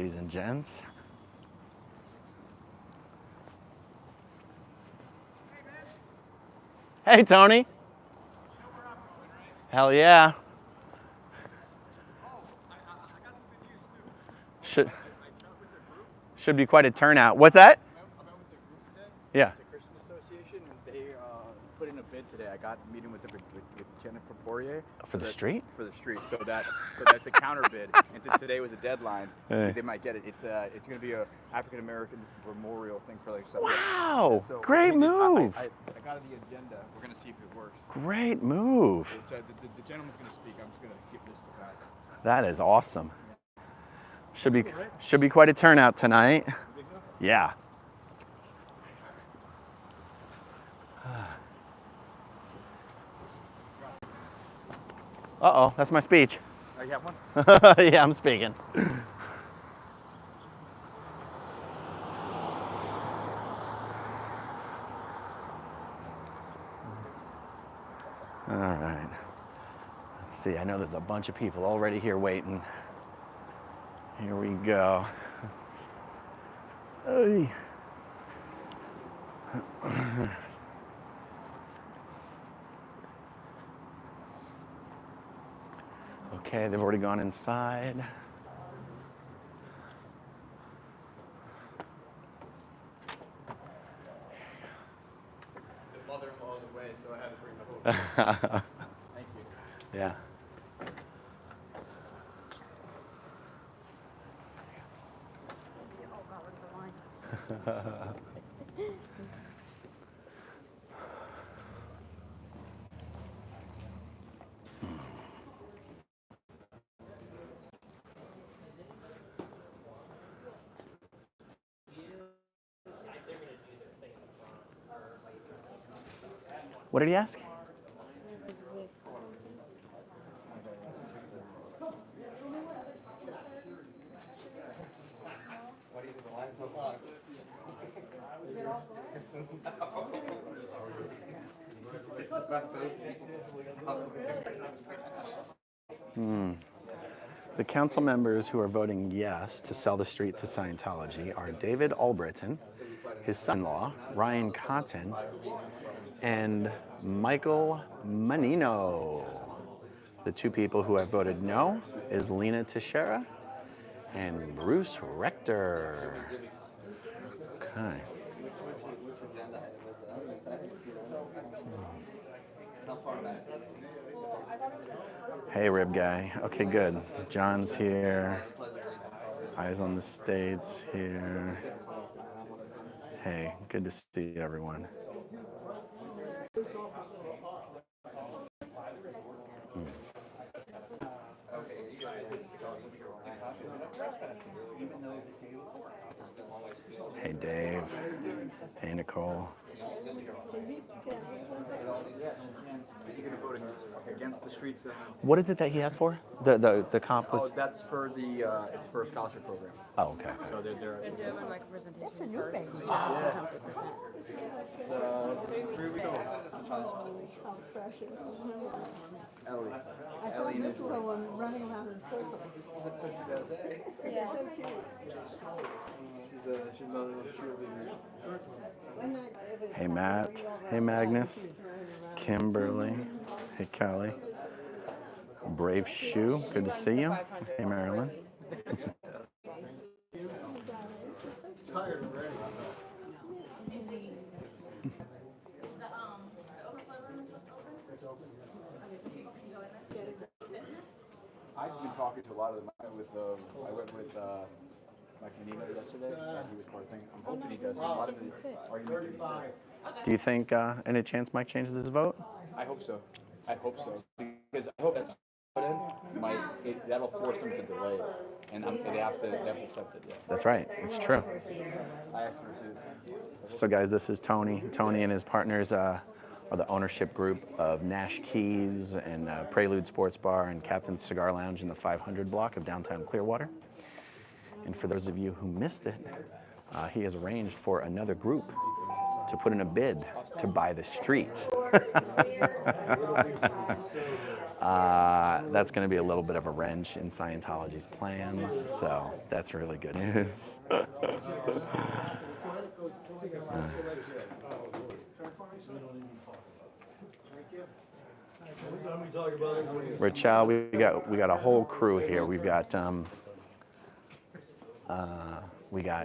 ladies and gents. Hey, Tony. Hell yeah. Should be quite a turnout. What's that? Yeah. It's a Christian association, and they put in a bid today. I got a meeting with Jennifer Poirier For the street? For the street. So that's a counter bid. And since today was a deadline, they might get it. It's going to be a African American memorial thing for like stuff. Wow! So great move. I got the agenda. We're going to see if it works. Great move. It's, the gentleman's going to speak. I'm just going to give this to that. That is awesome. Should be quite a turnout tonight. You think so? Yeah. Uh-oh, that's my speech. Oh, you have one? Yeah, I'm speaking. All right. Let's see, I know there's a bunch of people already here waiting. Here we go. Hey. Okay, they've already gone inside. The mother-in-law's away, so I had to bring the whole Thank you. Yeah. What did he ask? Why do you think the line's so long? The council members who are voting yes to sell the street to Scientology are David Albritton, his son-in-law, Ryan Cotton, and Michael Menino. The two people who have voted no is Lena Teixeira and Bruce Rector. Okay. Hey, Rib Guy. Okay, good. John's here. Eyes on the States here. Hey, good to see everyone. Hey, Dave. Hey, Nicole. You're going to vote against the streets. What is it that he asked for? The comp was. Oh, that's for the it's for a scholarship program. Oh, okay. So they're That's a new baby. it's 3 weeks old. How precious. Ellie. I saw this little one running around in circles. That's what she does. Yeah. So cute. She's not a cheerleader. Hey, Matt. Hey, Magnus. Kimberly. Hey, Kelly. Brave Shoe. Good to see you. Hey, Marilyn. I've been talking to a lot of them. I went with Mike Menino yesterday, and he was part of the thing. I'm hoping he does. A lot of the arguments. Do you think any chance Mike changes his vote? I hope so. I hope so. Because I hope that's put in. That'll force them to delay it. And they have to accept it, yeah. That's right. It's true. I asked her to. So, guys, this is Tony. Tony and his partners are the ownership group of Nash Keys and Prelude Sports Bar and Captain's Cigar Lounge in the 500 block of downtown Clearwater. And for those of you who missed it, he has arranged for another group to put in a bid to buy the street. That's going to be a little bit of a wrench in Scientology's plans, so that's really good news. Rachel, we got a whole crew here. We got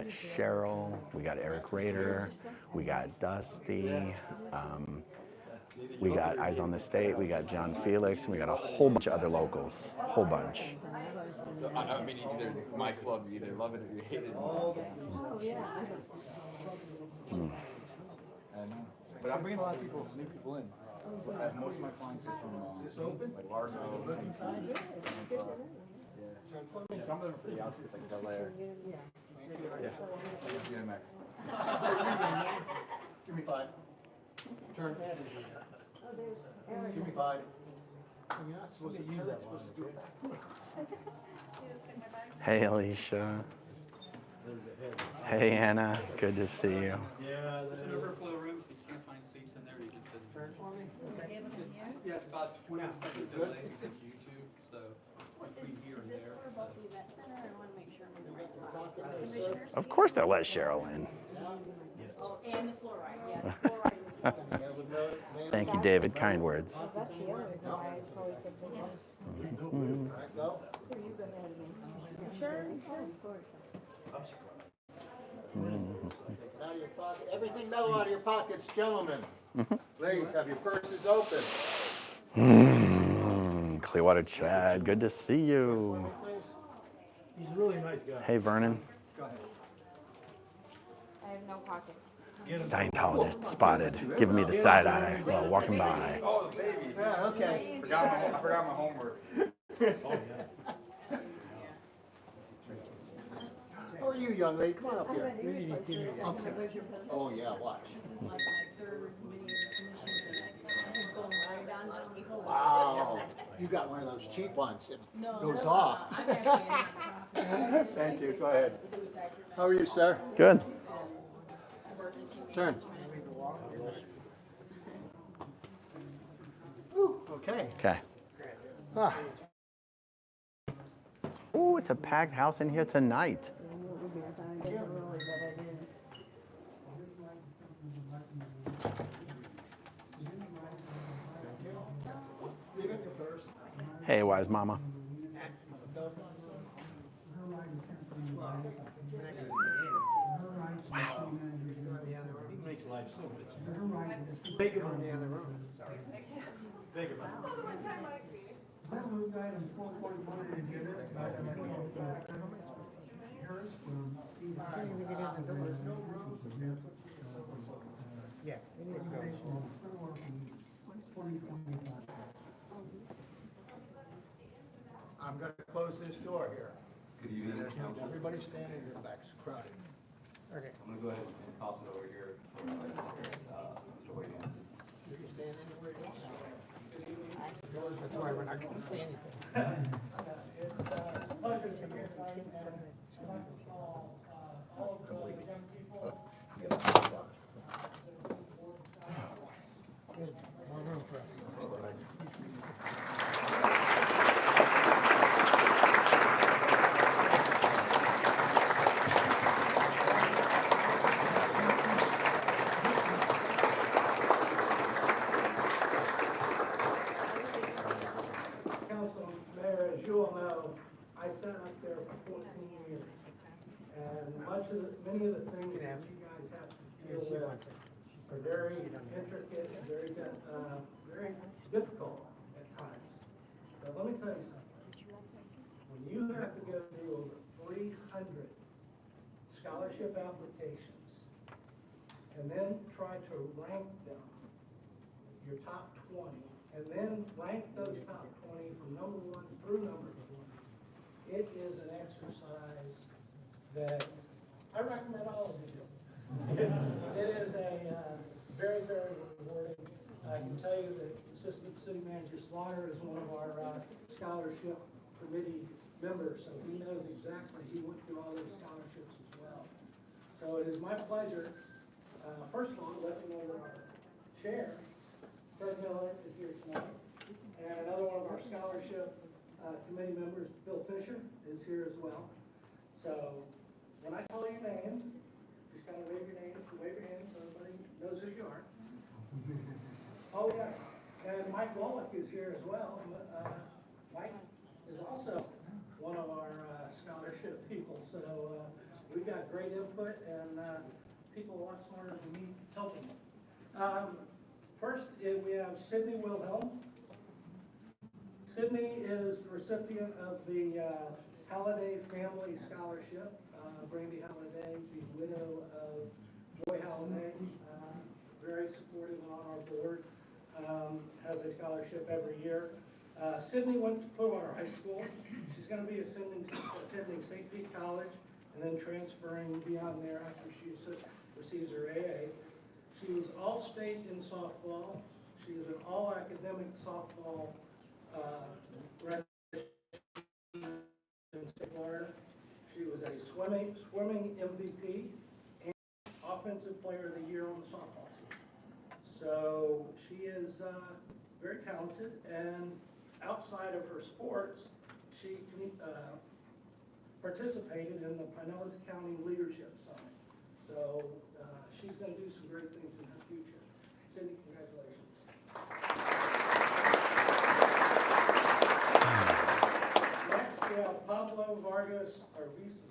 Cheryl, we got Eric Rader, we got Dusty, we got Eyes on the State, we got John Felix, and we got a whole bunch of other locals. Whole bunch. I mean, either my club, you either love it or you hate it. Oh, yeah. But I'm bringing a lot of people, new people in. Most of my clients are from like Largo, yeah. Some of them are for the outskirts, like Bel Air. Yeah. DMX. Give me 5. Turn. Give me 5. You're not supposed to use that one. Hey, Alicia. Hey, Anna. Good to see you. It's an overflow room. If you can't find seats in there, you just sit. Turn for me. Yeah, it's about 20 seconds delay because YouTube, so between here and there. Of course they'll let Cheryl in. Oh, and the fluoride, yeah, the fluoride was Thank you, David. Kind words. Go. Sure, of course. Out of your pocket. Everything metal out of your pockets, gentlemen. Ladies, have your purses open. Clearwater Chad, good to see you. He's a really nice guy. Hey, Vernon. I have no pocket. Scientologist spotted, giving me the side eye while walking by. Oh, the baby. Yeah, okay. I forgot my homework. How are you, young lady? Come on up I here. went to your place, where's your husband? Oh, yeah, watch. This is like my third meeting of commissions. Going right down to me. Wow. You got one of those cheap ones. It No, goes no, off. I'm actually a nonprofit. Thank you. Go ahead. Suicide How are you, sir? Good. emergency Turn. Whew, okay. Okay. Ah, Ooh, it's a packed house in here tonight. Hey, wise mama. he makes life so much easier. Big on the other room. Sorry. Big about I'm going to close this door here. Good evening, Council. Everybody standing in the back's crowded. Okay. I'm going to go ahead and toss it over here for Mr. Wiggins. You can stand anywhere you want. That's why we're not going to see anything. It's a pleasure to be here tonight. All of the young people. Good. More room for us. Council, Mayor, as you all know, I sat up there for 14 years. And many of the things that you guys have to deal with are very intricate and very difficult at times. But let me tell you something. When you have to go through over 300 scholarship applications and then try to rank them, your top 20, and then rank those top 20 from number 1 through number 20, it is an exercise that I recommend all of you do. It is a very, very rewarding. I can tell you that Assistant City Manager Slaughter is one of our scholarship committee members, so he knows exactly, he went through all those scholarships as well. So it is my pleasure, first of all, to let you know that our chair Kurt Miller is here tonight. And another one of our scholarship committee members, Bill Fisher, is here as well. So when I call your name, just kind of wave your name, wave your hand so everybody knows who you are. Oh, yeah. And Mike Wallach is here as well. Mike is also one of our scholarship people. So we've got great input and people a lot smarter than me helping. First, we have Sydney Wilhelm. Sydney is the recipient of the Halliday Family Scholarship. Brandy Halliday, the widow of Joy Halliday, very supportive and on our board, has a scholarship every year. Sydney went to Clearwater High School. She's going to be attending St. Pete College and then transferring beyond there after she receives her AA. She was all-state in softball. She is an all-academic softball record in Florida. She was a swimming MVP and Offensive Player of the Year on the softball team. So she is very talented, and outside of her sports, she participated in the Pinellas County Leadership Summit. So she's going to do some great things in her future. Cindy, congratulations. Next, we have Pablo Vargas Arvizu.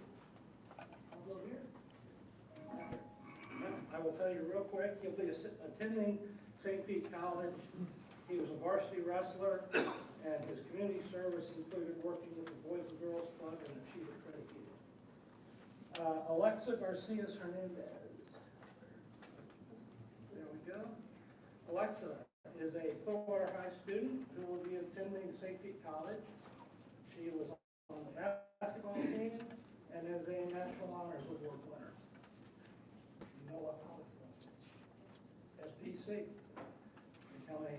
Pablo here? I will tell you real quick, he'll be attending St. Pete College. He was a varsity wrestler, and his community service included working with the Boys and Girls Club and the Achiever Credit Union. Alexa Garcia Hernandez. There we go. Alexa is a Clearwater High student who will be attending St. Pete College. She was on the basketball team and is a National Honors Award winner. You know what college was? SPC. Become a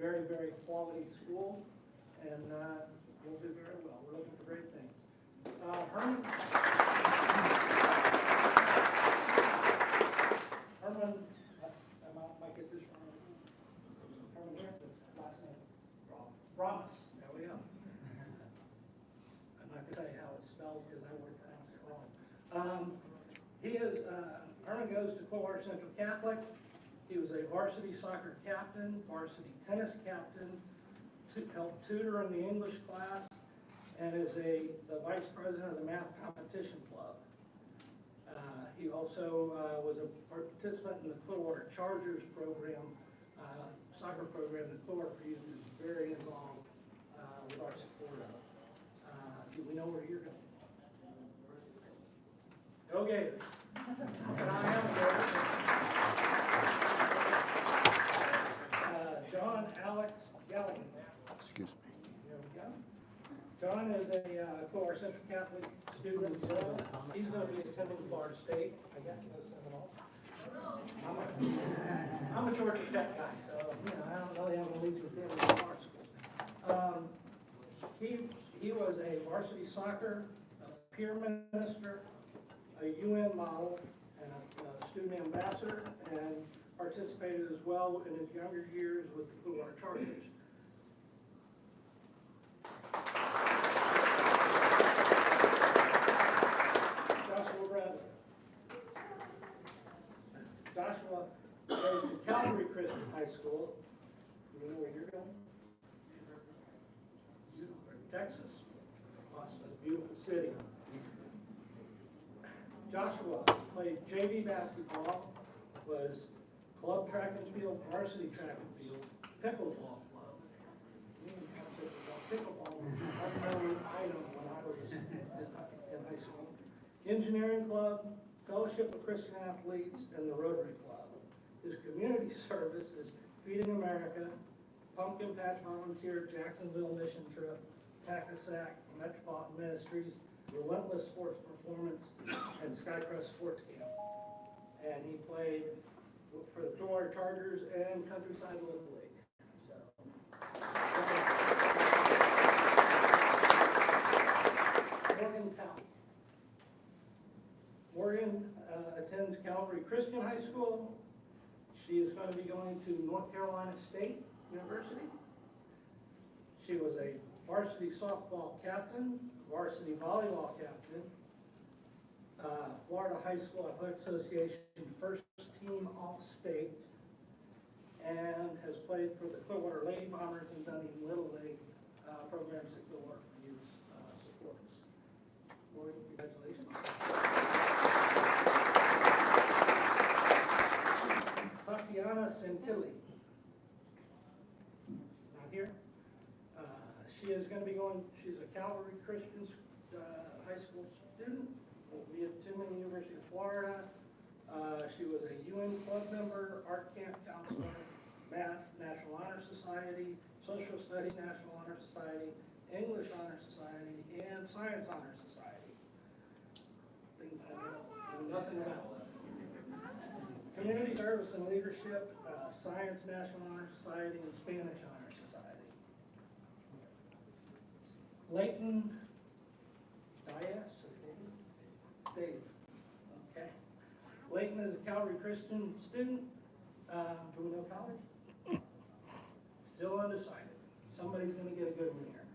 very, very quality school, and we'll do very well. We're looking for great things. Herman, I might get this wrong. Herman here, last name? Promise. There we go. I'm not going to tell you how it's spelled because I would pronounce it wrong. Herman goes to Clearwater Central Catholic. He was a varsity soccer captain, varsity tennis captain, helped tutor in the English class, and is the vice president of the math competition club. He also was a participant in the Clearwater Chargers program, soccer program that Clearwater Youth is very involved with our support of. Do we know where you're going? Go Gators. And I am a Gator. John Alex Gallagher. Excuse me. There we go. John is a Clearwater Central Catholic student as well. He's going to be attending Florida State. I guess he knows Seminole. I'm a Georgia Tech guy, so I don't really have a lead with him in our school. He was a varsity soccer, a peer minister, a UN model, and a student ambassador, and participated as well in his younger years with the Clearwater Chargers. Joshua Bradley. Joshua goes to Calvary Christian High School. Do you know where you're going? Texas. Austin, a beautiful city. Joshua played JV basketball, was club track and field, varsity track and field, pickleball club. Pickleball was an unknown item when I was in high school. Engineering club, Fellowship of Christian Athletes, and the Rotary Club. His community service is Feeding America, Pumpkin Patch Volunteer, Jacksonville Mission Trip, Packasack, Metropolitan Ministries, Relentless Sports Performance, and Skycrest Sports Camp. And he played for the Clearwater Chargers and Countryside Little League. So, Morgan Town. Morgan attends Calvary Christian High School. She is going to be going to North Carolina State University. She was a varsity softball captain, varsity volleyball captain, Florida High School Athletic Association first team All-State, and has played for the Clearwater Lady Bombers and done even Little League programs at Clearwater for youth sports. Lori, congratulations. Tatiana Santilli. Not here. She is going to be going, she's a Calvary Christian high school student, will be at Tubman University of Florida. She was a UN club member, art camp counselor, Math National Honor Society, Social Studies National Honor Society, English Honor Society, and Science Honor Society. Things I know nothing about. Community Service and Leadership, Science National Honor Society, and Spanish Honor Society. Leighton Dias, Dave. Okay. Leighton is a Calvary Christian student. Do we know college? Still undecided. Somebody's going to get a good one here.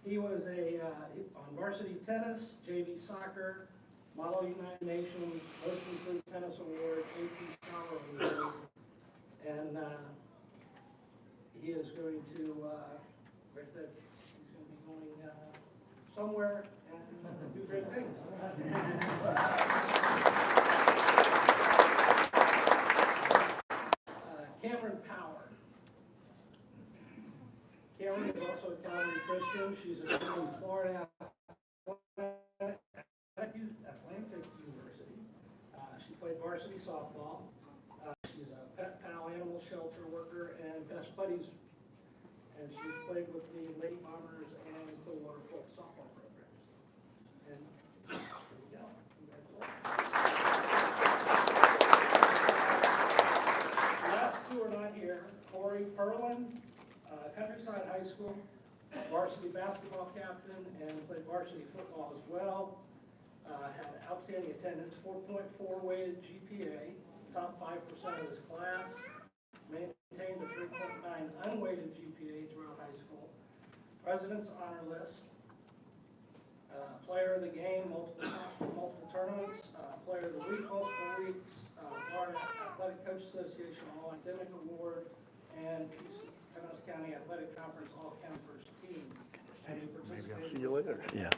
He was on varsity tennis, JV soccer, Model United Nations, Most Improved Tennis Award, AP Scholar Award, and he is going to, like I said, he's going to be going somewhere and do great things. Cameron Power. Cameron is also a Calvary Christian. She's a student in Florida Atlantic University. She played varsity softball. She's a pet pal, animal shelter worker, and best buddies. And she's played with the Lady Bombers and Clearwater Folk softball programs. And there we go. Congratulations. The last two are not here. Corey Perlin, Countryside High School, varsity basketball captain, and played varsity football as well. Had outstanding attendance, 4.4 weighted GPA, top 5% of his class, maintained a 3.9 unweighted GPA throughout high school, President's Honor List, Player of the Game, multiple tournaments, Player of the Week, multiple weeks, Florida Athletic Coach Association All-Academic Award, and Pinellas County Athletic Conference All-Campers Team. Maybe I'll see you later. Yeah.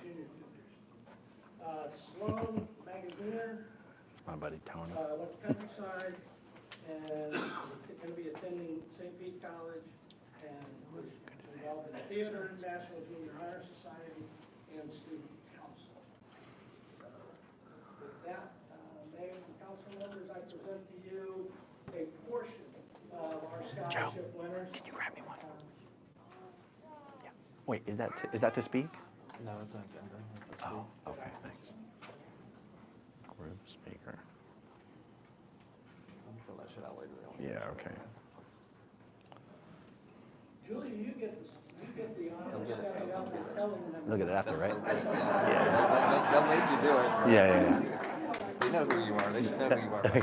Sloan Magaziner, It's my buddy Tony. went to Countryside, and going to be attending St. Pete College, and was involved in theater, National Junior Honor Society, and student council. With that, Mayor and council members, I present to you a portion of our scholarship winners. Can you grab me one? Yeah. Wait, is that to speak? No, it's not agenda. It's a Oh, speak. okay, thanks. Group speaker. I'll fill that shit out later. Yeah, okay. Julia, you get the honor of stepping up and telling them. Look at it after, right? They'll make you do it. Yeah. They know who you are. They should know who you are. Right now.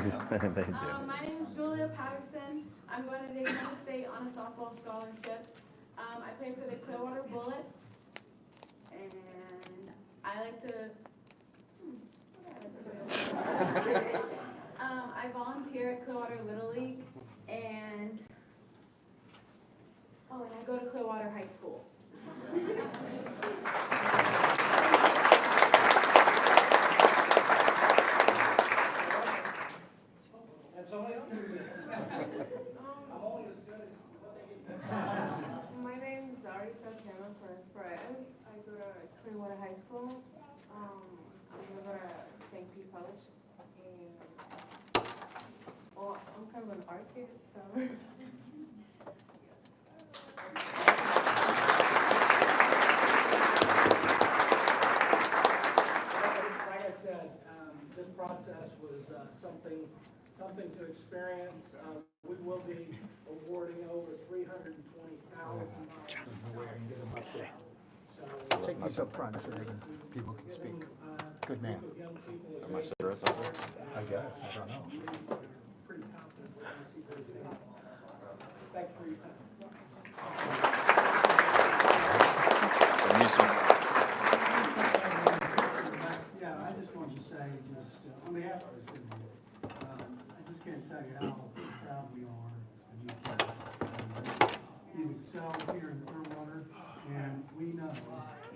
They do. My name is Julia Patterson. I'm going to Daytona State on a softball scholarship. I play for the Clearwater Bullets, and I like to. I volunteer at Clearwater Little League, and I go to Clearwater High School. That's all I know. I'm only as good as what they get. My name is Arisa Chema Perez. I go to Clearwater High School. I'm going to go to St. Pete College. And, I'm kind of an art kid, so. Like I said, this process was something to experience. We will be awarding over $320,000. Take these up front so people can speak. Good man. Are my cigarettes out there? I guess. I don't know. Pretty confident. Thank you for your time. Yeah, I just wanted to say, just on behalf of the city, I just can't tell you how proud we are of you guys. You've excelled here in Clearwater, and we know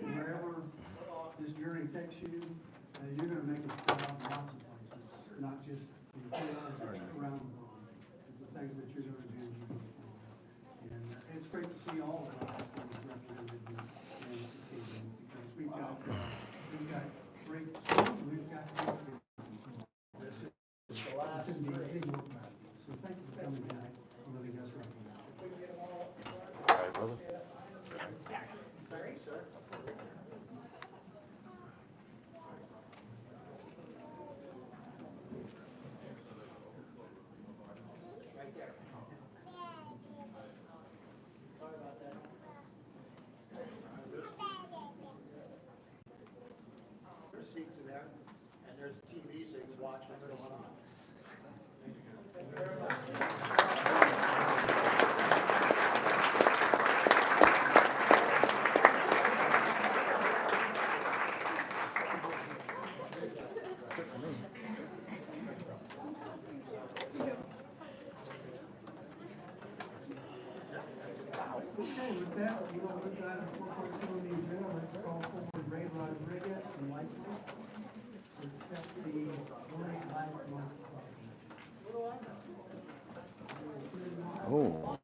wherever this journey takes you, you're gonna make us proud in lots of places, not just in Clearwater, but around the world. The things that you're gonna do. And it's great to see all of us represented and succeeding, because we've got great schools, we've got great businesses. It couldn't be any more proud of you. So thank you for coming tonight and letting us represent you. All right, brother. There's seats in there, and there's TV so you can watch what's going on. Thank you very much. That's it for me. Okay, with that, you know, with that, unfortunately, on the agenda, let's call forward Ray Rodriguez from Lightfoot to accept the Learning Life Month proclamation. Oh,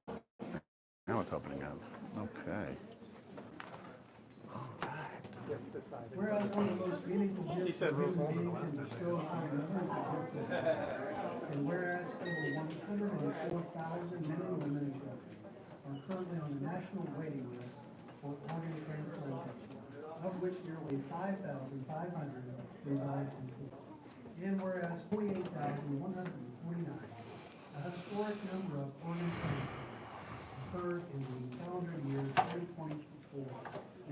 now it's opening up. Okay. Whereas one of the most meaningful gifts of human being can bestow upon others is the gift of life. And whereas over 104,000 men and women and children are currently on the national waiting list for organ transplantation, of which nearly 5,500 reside in Florida. And whereas 48,149, a historic number of organ transplants occurred in the calendar year 2024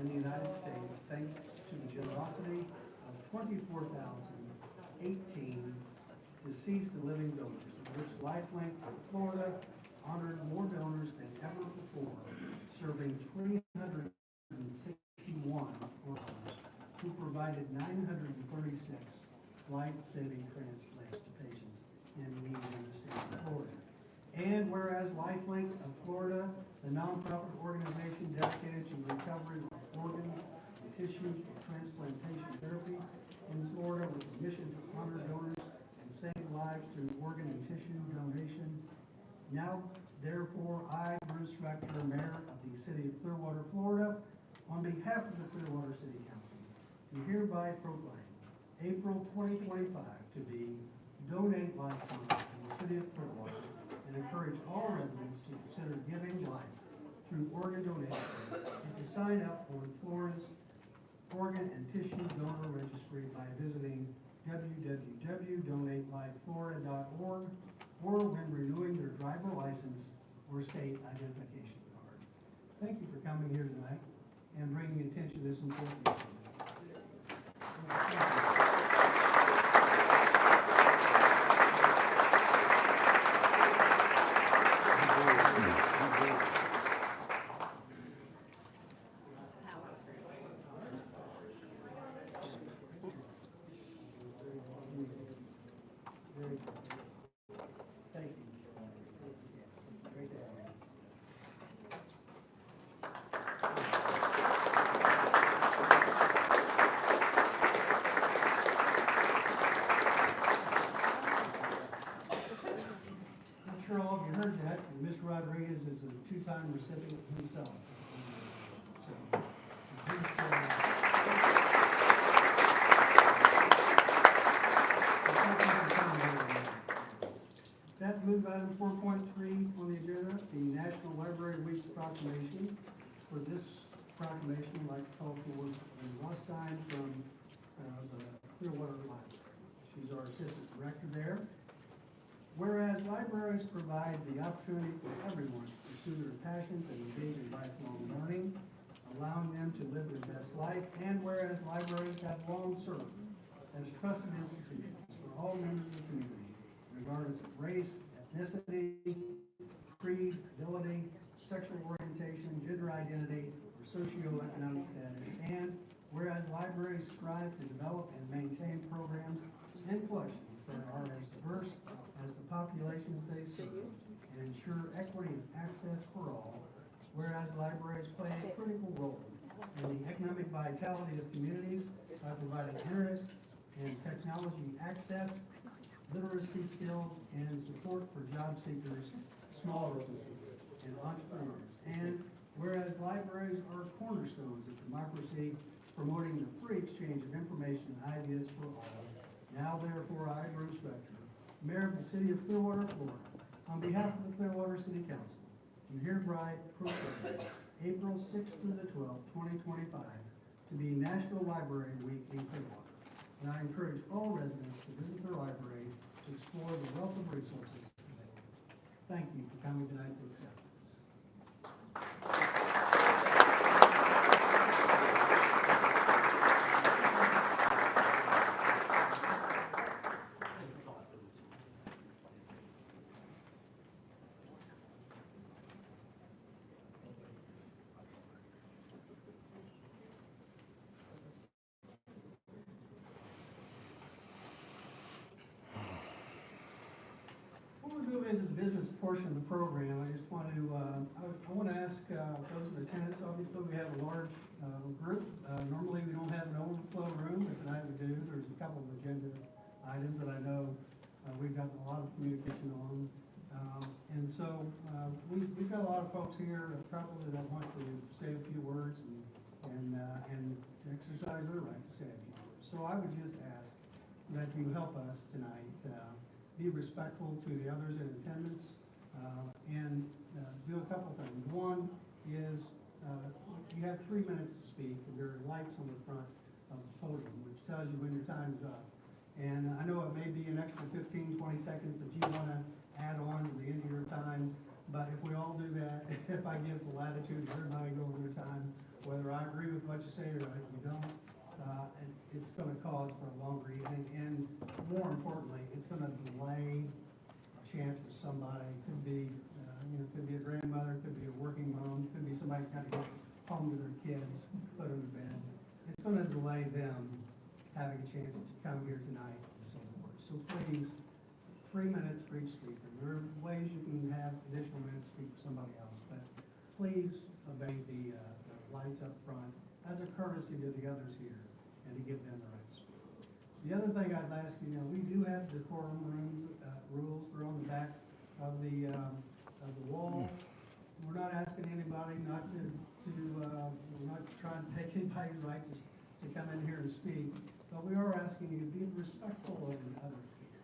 in the United States, thanks to the generosity of 24,018 deceased and living donors, of which LifeLink of Florida honored more donors than ever before, serving 361 workers who provided 936 life-saving transplants to patients in need in the state of Florida. And whereas LifeLink of Florida, the nonprofit organization dedicated to recovery of organs and tissues for transplantation therapy in Florida with a mission to honor donors and save lives through organ and tissue donation. Now, therefore, I, Bruce Rector, Mayor of the City of Clearwater, Florida, on behalf of the Clearwater City Council, do hereby proclaim April 2025 to be Donate Life Month in the City of Clearwater, and encourage all residents to consider giving life through organ donation and to sign up for Florida's Organ and Tissue Donor Registry by visiting www.donatelifeflorida.org or when renewing their driver license or state identification card. Thank you for coming here tonight and bringing attention to this important issue. Very good. Thank you. Great to have you. Not sure all of you heard that, but Mr. Rodriguez is a two-time recipient himself. So, that moved item 4.3 on the agenda, the National Library Week proclamation. For this proclamation, I'd like to call forward Rostein from the Clearwater Library. She's our assistant director there. Whereas libraries provide the opportunity for everyone to pursue their passions and engage in lifelong learning, allowing them to live their best life, and whereas libraries have long served as trusted institutions for all members of the community, regardless of race, ethnicity, creed, ability, sexual orientation, gender identity, or socioeconomic status. And whereas libraries strive to develop and maintain programs and collections that are as diverse as the populations they serve and ensure equity and access for all, whereas libraries play a critical role in the economic vitality of communities by providing internet and technology access, literacy skills, and support for job seekers, small businesses, and entrepreneurs. And whereas libraries are cornerstones of democracy, promoting the free exchange of information and ideas for all. Now therefore, I, Bruce Rector, Mayor of the City of Clearwater, Florida, on behalf of the Clearwater City Council, do hereby proclaim April 6th through the 12th, 2025, to be National Library Week in Clearwater. And I encourage all residents to visit their library to explore the wealth of resources available. Thank you for coming tonight to accept this. Before we move into the business portion of the program, I just want to, I want to ask those in attendance, obviously we have a large group. Normally we don't have an overflow room, but tonight we do. There's a couple of agenda items that I know we've gotten a lot of communication on. And so we've got a lot of folks here probably that want to say a few words and exercise their right to say a few words. So I would just ask that you help us tonight be respectful to the others in attendance, and do a couple things. One is you have 3 minutes to speak, and there are lights on the front of the podium, which tells you when your time is up. And I know it may be an extra 15, 20 seconds that you want to add on to the end of your time, but if we all do that, if I give the latitude to everybody go over their time, whether I agree with what you say or if you don't, it's going to cause for a longer evening, and more importantly, it's going to delay a chance for somebody. Could be, could be a grandmother, could be a working mom, could be somebody's got to go home to their kids, put them to bed. It's going to delay them having a chance to come here tonight and so forth. So please, 3 minutes for each speaker. There are ways you can have additional minutes to speak for somebody else, but please obey the lights up front as a courtesy to the others here and to give them the right to speak. The other thing I'd ask you, we do have decorum rules. They're on the back of the wall. We're not asking anybody not to we're not trying to take anybody's right to come in here and speak, but we are asking you to be respectful of the others here.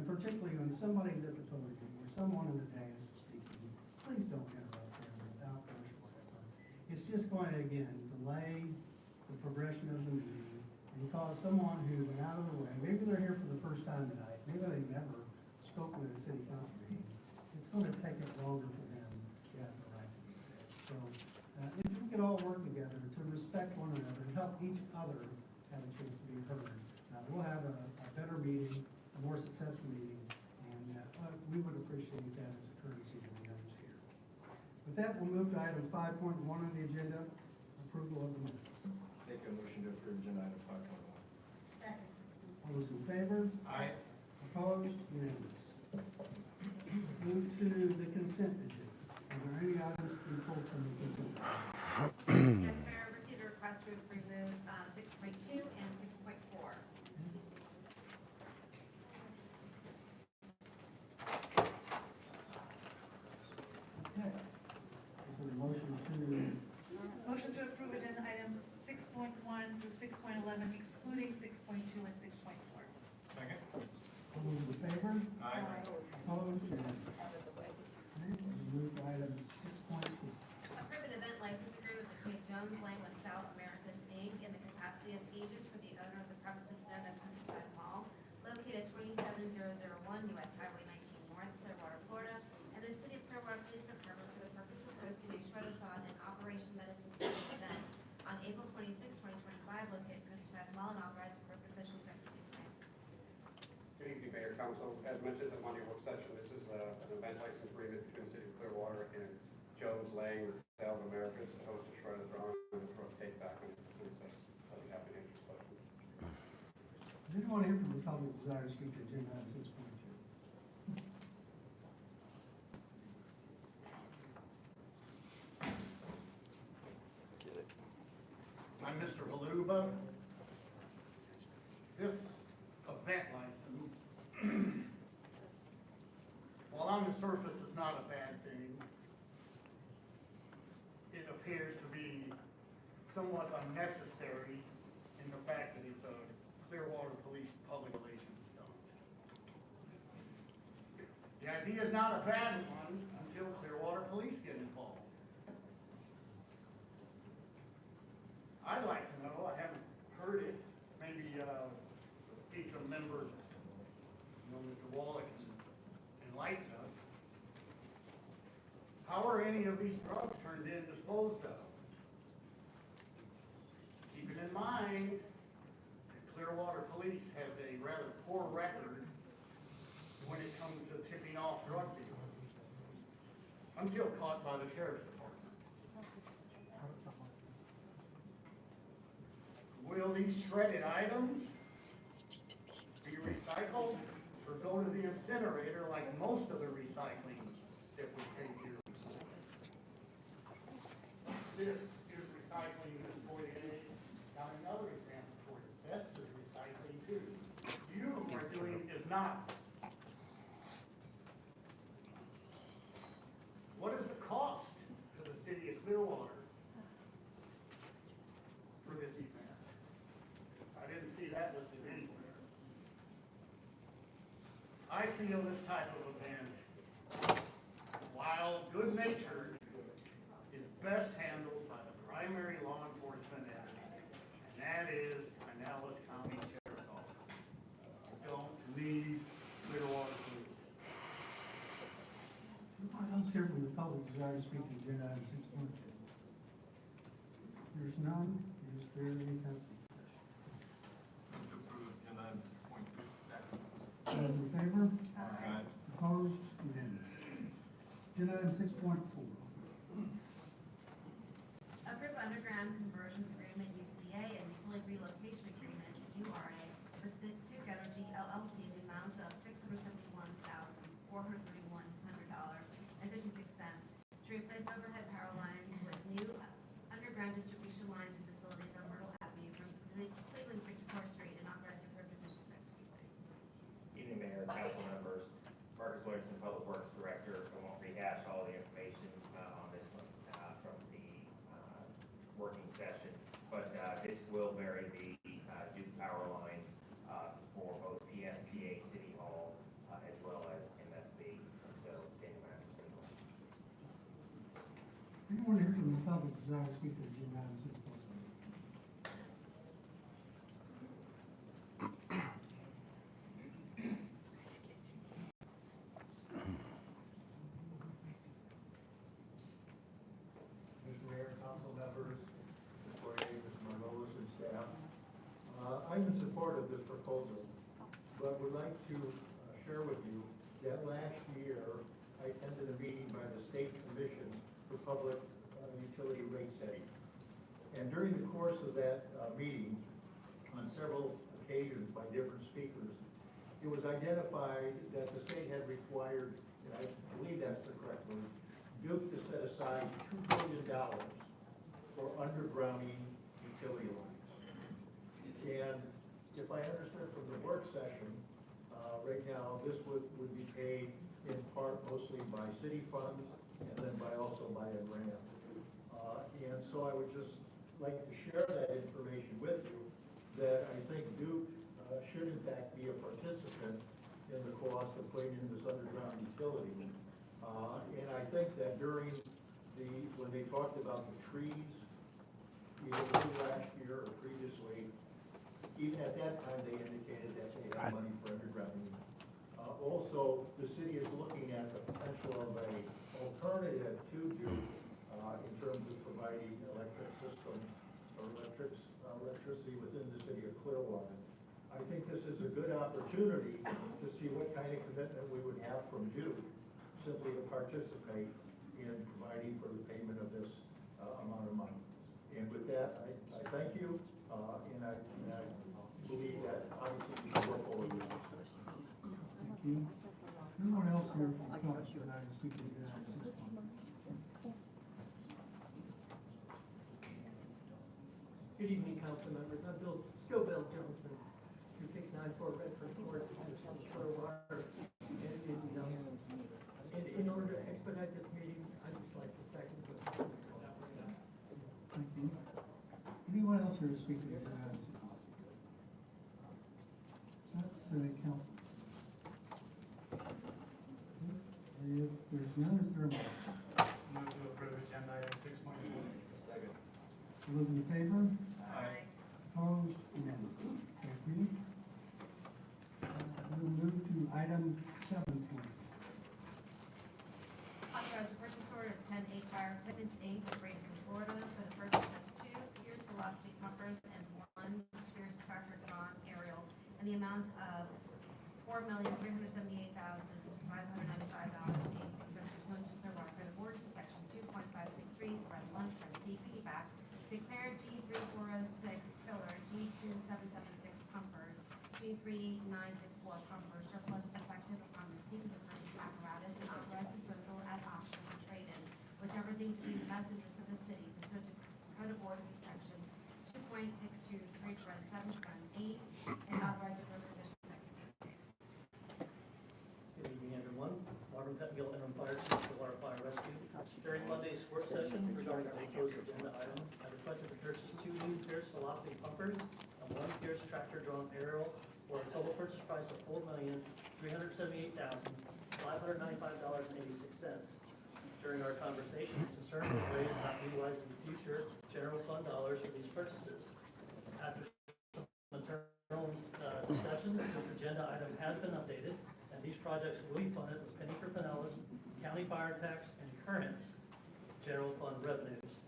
And particularly when somebody's at the podium or someone in the dais is speaking, please don't interrupt them without permission or whatever. It's just going to, again, delay the progression of the meeting and cause someone who went out of the way, maybe they're here for the first time tonight, maybe they've never spoken at a city council meeting, it's going to take it longer for them to have the right to be said. So if we could all work together to respect one another and help each other have a chance to be heard, we'll have a better meeting, a more successful meeting, and we would appreciate that as a courtesy to the others here. With that, we'll move to item 5.1 on the agenda, approval of the minutes. Make a motion to approve agenda item 5.1. Second. All those in favor? Aye. Opposed? Unanimous. Move to the consent agenda. Are there any items to be pulled from the consent agenda? Yes, Mayor, received a request to approve 6.2 and 6.4. Okay. Is there a motion to, Motion to approve agenda items 6.1 through 6.11, excluding 6.2 and 6.4. Second. all those in favor? Aye. Opposed? Unanimous. Okay, we move to item 6.2. Approve an event license agreement between Jones Lang LaSalle Americas Inc. in the capacity as agent for the owner of the premises known as Countryside Mall, located at 27001 US Highway 19 North, Clearwater, Florida, and the city of Clearwater Police Department for the purpose of hosting a shred-a-thon and Operation Medicine Campaign event on April 26, 2025, located at Countryside Mall, and authorized appropriate officials to execute the same. Good evening, Mayor. Mayor Council, as mentioned at Monday work session, this is an event license agreement between the City of Clearwater and Jones Lang with Sale of America to host a shredded drawing and a throw cake back on the 26th. I'll be happy to answer questions. Does anyone here from the public desire to speak to agenda item 6.2? I'm Mr. Haluba. This event license, while on the surface it's not a bad thing, it appears to be somewhat unnecessary in the fact that it's a Clearwater Police public relations stunt. The idea is not a bad one until Clearwater Police get involved. I'd like to know, I haven't heard it, maybe each of the members, Mr. Wallach can enlighten us. How are any of these drugs turned in, disposed of? Keeping in mind that Clearwater Police has a rather poor record when it comes to tipping off drug dealers, until caught by the Sheriff's Department. Will these shredded items be recycled or go to the incinerator like most of the recycling that we take here? This is recycling this 48. Now another example for you. This is recycling too. You are doing is not. What is the cost to the city of Clearwater for this event? I didn't see that listed anywhere. I feel this type of event, while good-natured, is best handled by the primary law enforcement entity, and that is Pinellas County Sheriff's Office. Don't leave Clearwater Police. Anyone else here from the public desire to speak to agenda item 6.2? There's none. Is there any council discussion? To approve agenda item 6.2. All those in favor? Aye. Opposed? Unanimous. Agenda item 6.4. Approve underground conversions agreement, UCA, and utility relocation agreement, URA, for Duke Energy LLC, in the amount of $671,431.56 to replace overhead power lines with new underground distribution lines and facilities on Myrtle Avenue from Cleveland Street to 4th Street, and authorize the clerk to issue such execution. Evening, Mayor, council members. Marcus Williamson, Public Works Director. I won't rehash all the information on this one from the working session, but this will vary the Duke power lines for both PSTA, City Hall, as well as MSB. So, standing by for signal. Anyone here from the public desire to speak to agenda item 6.1? Mr. Mayor, council members, employees, Mr. Margolis, and staff. I'm in support of this proposal, but would like to share with you that last year I attended a meeting by the State Commission for Public Utility Rate Setting. And during the course of that meeting, on several occasions by different speakers, it was identified that the state had required, and I believe that's the correct word, Duke to set aside $2 billion for undergrounding utility lines. And if I understood from the work session, right now, this would be paid in part mostly by city funds and then also by a grant. And so I would just like to share that information with you, that I think Duke should in fact be a participant in the cost of putting in this underground utility. And I think that when they talked about the trees, either last year or previously, even at that time, they indicated that they had money for undergrounding. Also, the city is looking at the potential of an alternative to Duke in terms of providing electric system or electricity within the city of Clearwater. I think this is a good opportunity to see what only commitment we would have from you, simply to participate in providing for the payment of this amount of money. And with that, I thank you, and I believe that obviously we can work over this. Thank you. Anyone else here from the council tonight to speak to the United States? Good evening, council members. I'm Bill Johnson, 2694 Redford Court, Shore Water. And in order to expedite this meeting, I'd just like to second the Thank you. Anyone else here to speak to the United States? That's council. If there's none, is there a motion? Move to approve agenda item 6.1. Second. All those in favor? Aye. Opposed? Unanimous. Thank you. We'll move to item 7.0. Authorize the purchase order of 10A Fire Equipment Inc. of Bradenton, Florida for the purchase of 2 Pierce Velocity pumpers and 1 Pierce Tractor Dawn aerial in the amounts of $4,378,595.86 pursuant to Sir Walker, the board to section 2.563, red lunch from C piggyback, declare G3406 tiller, G2776 pumper, G3964 pumper surplus effective upon receipt of the purchase apparatus and authorize disposal at auction or trade-in, whichever deemed to be in the best interest of the city pursuant to Code of Ordinance section 2.623, 7.8, and authorize the appropriation section. Good evening, everyone. Marvin Pettengill, interim fire chief for Water Fire Rescue. During Monday's work session regarding the proposed agenda item, I requested to purchase 2 new Pierce Velocity pumpers and 1 Pierce Tractor Drawn aerial for a total purchase price of $4,378,595.86. During our conversation, concern was raised about utilizing future general fund dollars for these purchases. After some internal discussions, this agenda item has been updated, and these projects will be funded with penny for Pinellas, county fire tax, and current general fund revenues.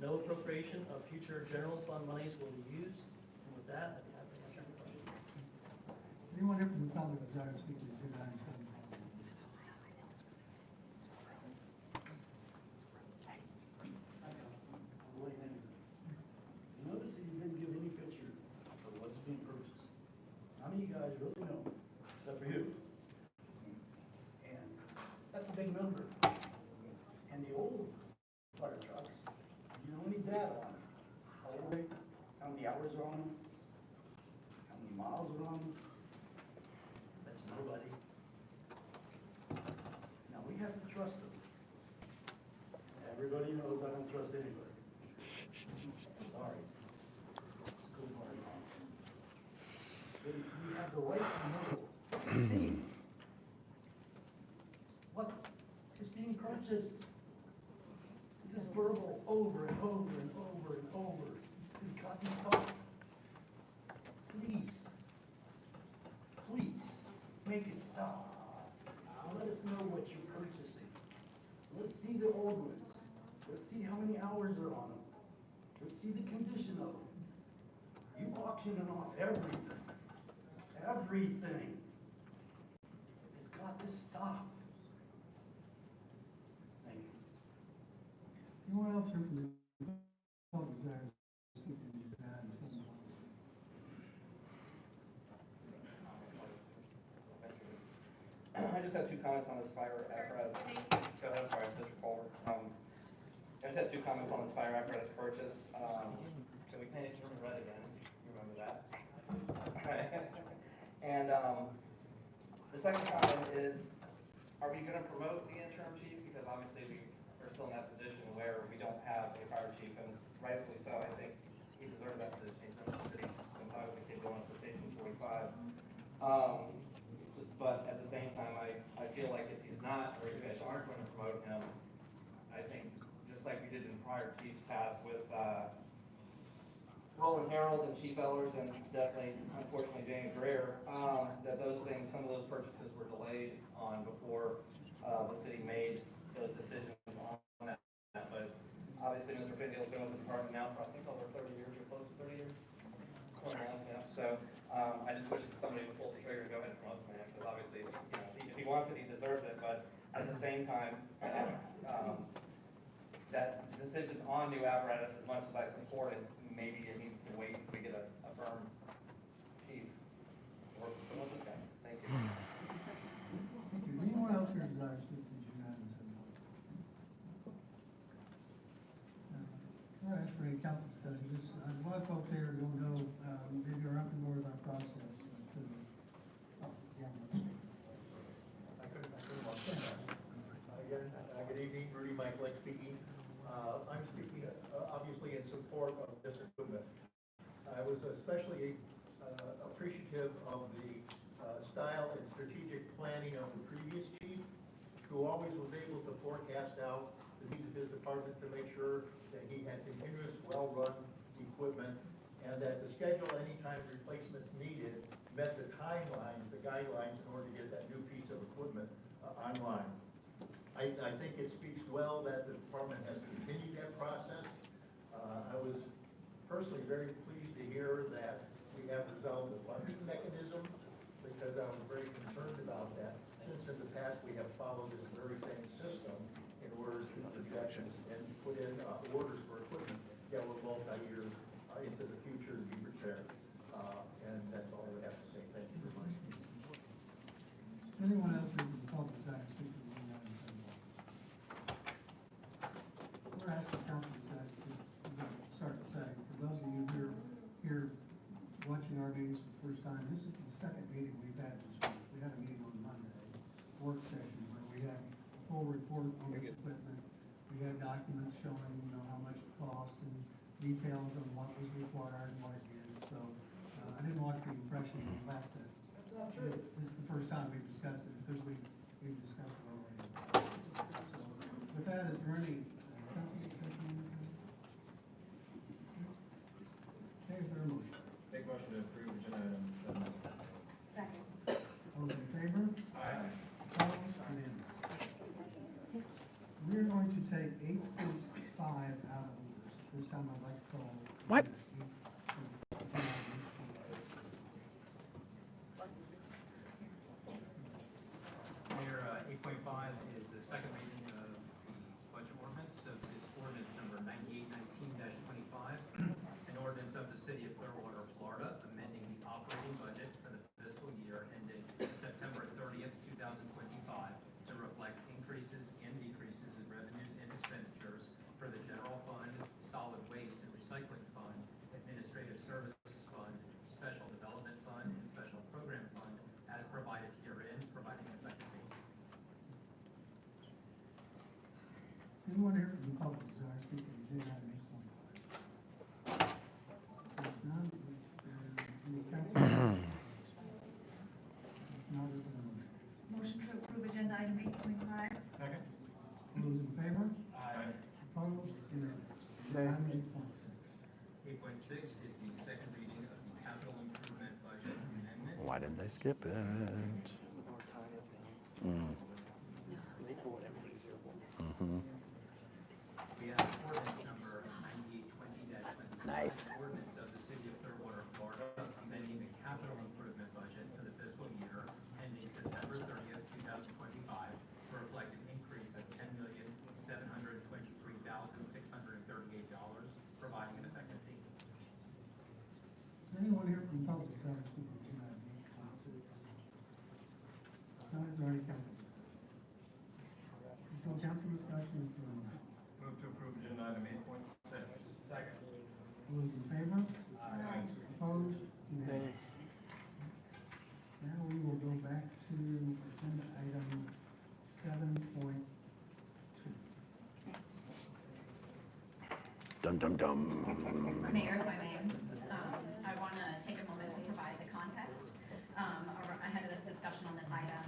No appropriation of future general fund monies will be used. And with that, I'd be happy to answer any questions. Anyone here from the public desire to speak to the agenda item 7.0? Notice that you didn't give any picture of what's being purchased. None of you guys really know, except for you. And that's a big number. And the old fire trucks, you know, any data on them. How many hours are on them? How many miles are on them? That's nobody. Now, we have to trust them. Everybody knows I don't trust anybody. Sorry. School party. But you have the right to know, see what is being purchased. This verbal over and over and over and over has got me talking. Please, make it stop. Let us know what you're purchasing. Let's see the old ones. Let's see how many hours are on them. Let's see the condition of them. You auctioning off everything. Everything. It's got to stop. Thank you. Anyone else here from the public desire to speak to the agenda item 7.0? I just have 2 comments on this fire apparatus. Go ahead, sorry, Mr. Culver. I just have 2 comments on this fire apparatus purchase. Can we paint it turn red again? You remember that? And the second comment is, are we going to promote the interim chief? Because obviously we are still in that position where we don't have a fire chief, and rightfully so. I think he deserves that position. He's been in the city since I was a kid going to Station 45. But at the same time, I feel like if he's not, or if you guys aren't going to promote him, I think just like we did in prior chiefs past with Roland Harold and Chief Ellers, and definitely, unfortunately, Danny Greer, that those things, some of those purchases were delayed on before the city made those decisions on that. But obviously, Mr. Findale's been with the department now for I think over 30 years, or close to 30 years. Yeah. So I just wish that somebody would pull the trigger and go ahead and promote the man, because obviously, you know, wants it, he deserves it, but at the same time, that decision on new apparatus, as much as I support it, maybe it needs to wait until we get a firm chief. We're with this guy. Thank you. Thank you. Anyone else here desires to speak to the agenda items? All right, for any council discussion, just, a lot of folks here don't know, maybe are unfamiliar with our process, but, yeah. Again, good evening, Rudy Mike Lake speaking. I'm speaking obviously in support of this equipment. I was especially appreciative of the style and strategic planning of the previous chief, who always was able to forecast out the needs of his department to make sure that he had continuous, well-run equipment, and that the schedule anytime replacements needed met the timelines, the guidelines in order to get that new piece of equipment online. I think it speaks well that the department has continued that process. I was personally very pleased to hear that we have resolved the funding mechanism, because I was very concerned about that, since in the past we have followed this very same system in order to project and put in orders for equipment that were multi-year into the future to be repaired. And that's all I would have to say. Thank you very much. Is anyone else in the public desire to speak to the agenda items? We're asking council to start the second. For those of you who are here watching our meetings for the first time, this is the second meeting we've had this week. We had a meeting on Monday, work session, where we had a full report on this equipment. We had documents showing, how much it cost and details on what was required and what it did. So I didn't want the impression we left that this is the first time we've discussed it, because we've discussed it already. So with that, is there any council discussion on this? Okay, is there a motion? Make motion to approve agenda items 7. Second. All those in favor? Aye. Opposed? Unanimous. We're going to take 8.5 out of orders. This time I'd like to call. What? Mayor, 8.5 is the second reading of the budget ordinance. So it's ordinance number 9819-25, an ordinance of the city of Clearwater, Florida, amending the operating budget for the fiscal year ending September 30th, 2025 to reflect increases and decreases in revenues and expenditures for the general fund, solid waste and recycling fund, administrative services fund, special development fund, and special program fund as provided herein, providing effective date. Is anyone here from the public desire to speak to the agenda item 8.5? If none, is there any council? If not, is there a motion? Motion to approve agenda item 8.5. Second. All those in favor? Aye. Opposed? Unanimous. Item 8.6. 8.6 is the second reading of the capital improvement budget amendment. Why did they skip it? We have ordinance number 9820-25. Nice. Ordinance of the city of Clearwater, Florida, amending the capital improvement budget for the fiscal year ending September 30th, 2025 to reflect an increase of $10,723,638, providing an effective date. Is anyone here from the public desire to speak to the agenda item 8.6? Now, is there any council discussion? If no council discussion, is there a motion? Move to approve agenda item 8.6. Second. All those in favor? Aye. Opposed? Unanimous. Now we will go back to agenda item 7.2. Dum dum dum. Mayor, if I may, I want to take a moment to provide the context ahead of this discussion on this item.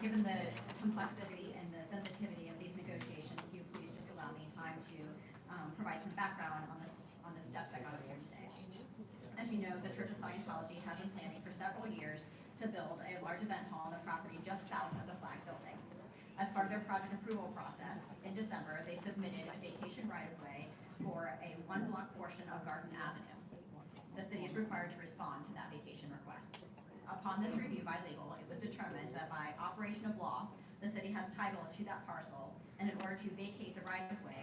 Given the complexity and the sensitivity of these negotiations, if you please just allow me time to provide some background on the steps that got us here today. As you know, the Church of Scientology has been planning for several years to build a large event hall on the property just south of the Flag Building. As part of their project approval process, in December, they submitted a vacation right-of-way for a one-block portion of Garden Avenue. The city is required to respond to that vacation request. Upon this review by legal, it was determined that that by operation of law, the city has title to that parcel, and in order to vacate the right-of-way,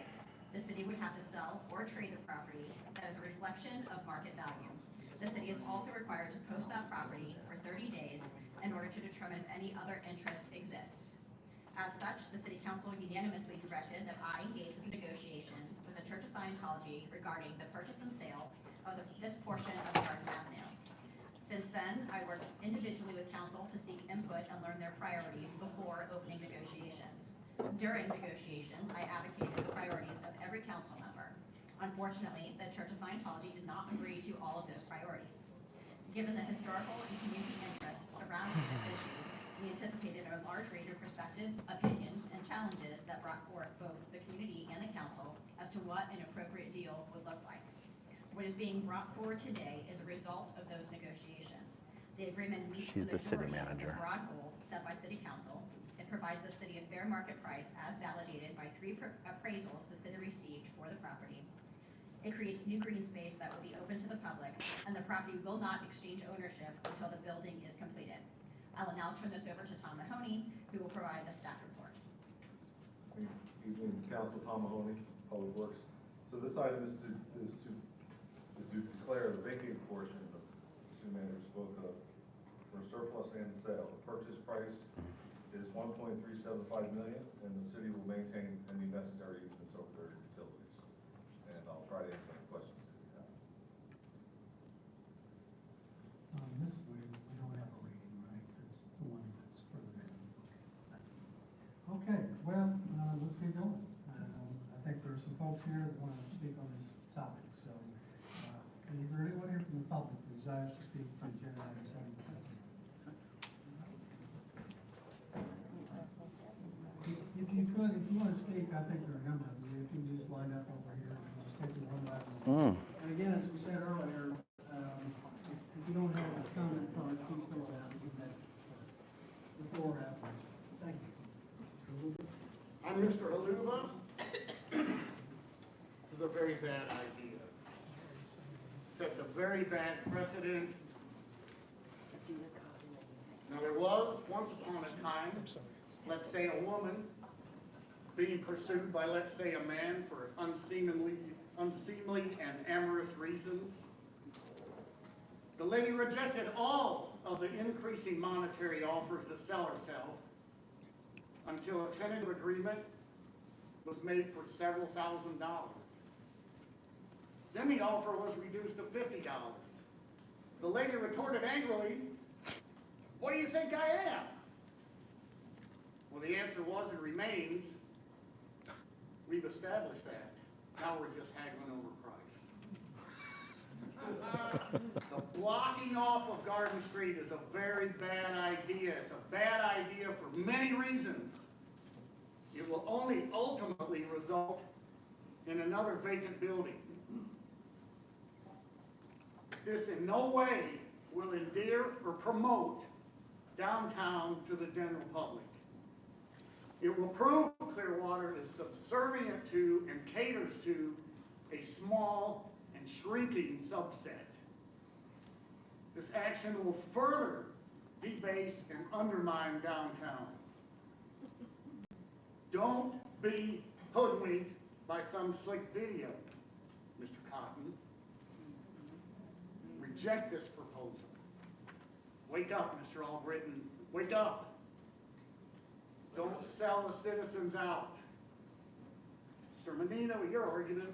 the city would have to sell or trade the property that is a reflection of market value. The city is also required to post that property for 30 days in order to determine if any other interest exists. As such, the City Council unanimously directed that I engage in negotiations with the Church of Scientology regarding the purchase and sale of this portion of Garden Avenue. Since then, I worked individually with council to seek input and learn their priorities before opening negotiations. During negotiations, I advocated the priorities of every council member. Unfortunately, the Church of Scientology did not agree to all of those priorities. Given the historical and community interest surrounding this issue, we anticipated a large range of perspectives, opinions, and challenges that brought forth both the community and the council as to what an appropriate deal would look like. What is being brought forward today is a result of those negotiations. The agreement meets She's the city majority of manager. the broad goals set by City Council. It provides the city a fair market price as validated by 3 appraisals the city received for the property. It creates new green space that will be open to the public, and the property will not exchange ownership until the building is completed. I will now turn this over to Tom Mahoney, who will provide the staff report. Good evening, Council. Tom Mahoney, Public Works. So this item is to declare the vacated portion of the city manager spoke of for surplus and sale. The purchase price is $1.375 million, and the city will maintain any necessary easements over their utilities. And I'll try to answer any questions if you have. This way, we don't have a rating, right? It's the one that's further in. Okay, well, let's get going. I think there are some folks here that want to speak on this topic, so, is there anyone here from the public that desires to speak to agenda item 7? If you could, if you want to speak, I think there are a number of you, if you can just line up over here, and just take it one by one. And again, as we said earlier, if you don't have a comment card, please fill it out and give that the floor afterwards. Thank you. I'm Mr. Haluva. This is a very bad idea. Sets a very bad precedent. Now, there was, once upon a time, let's say a woman being pursued by, let's say, a man for unseemly and amorous reasons. The lady rejected all of the increasing monetary offers to sell herself until a tentative agreement was made for several $1,000s. Then the offer was reduced to $50. The lady retorted angrily, "What do you think I am?" Well, the answer was and remains, we've established that. Now we're just haggling over price. The blocking off of Garden Street is a very bad idea. It's a bad idea for many reasons. It will only ultimately result in another vacant building. This in no way will endear or promote downtown to the general public. It will prove Clearwater is subservient to and caters to a small and shrinking subset. This action will further debase and undermine downtown. Don't be hoodwinked by some slick video, Mr. Cotton. Reject this proposal. Wake up, Mr. Albritton. Wake up. Don't sell the citizens out. Mr. Menino, your argument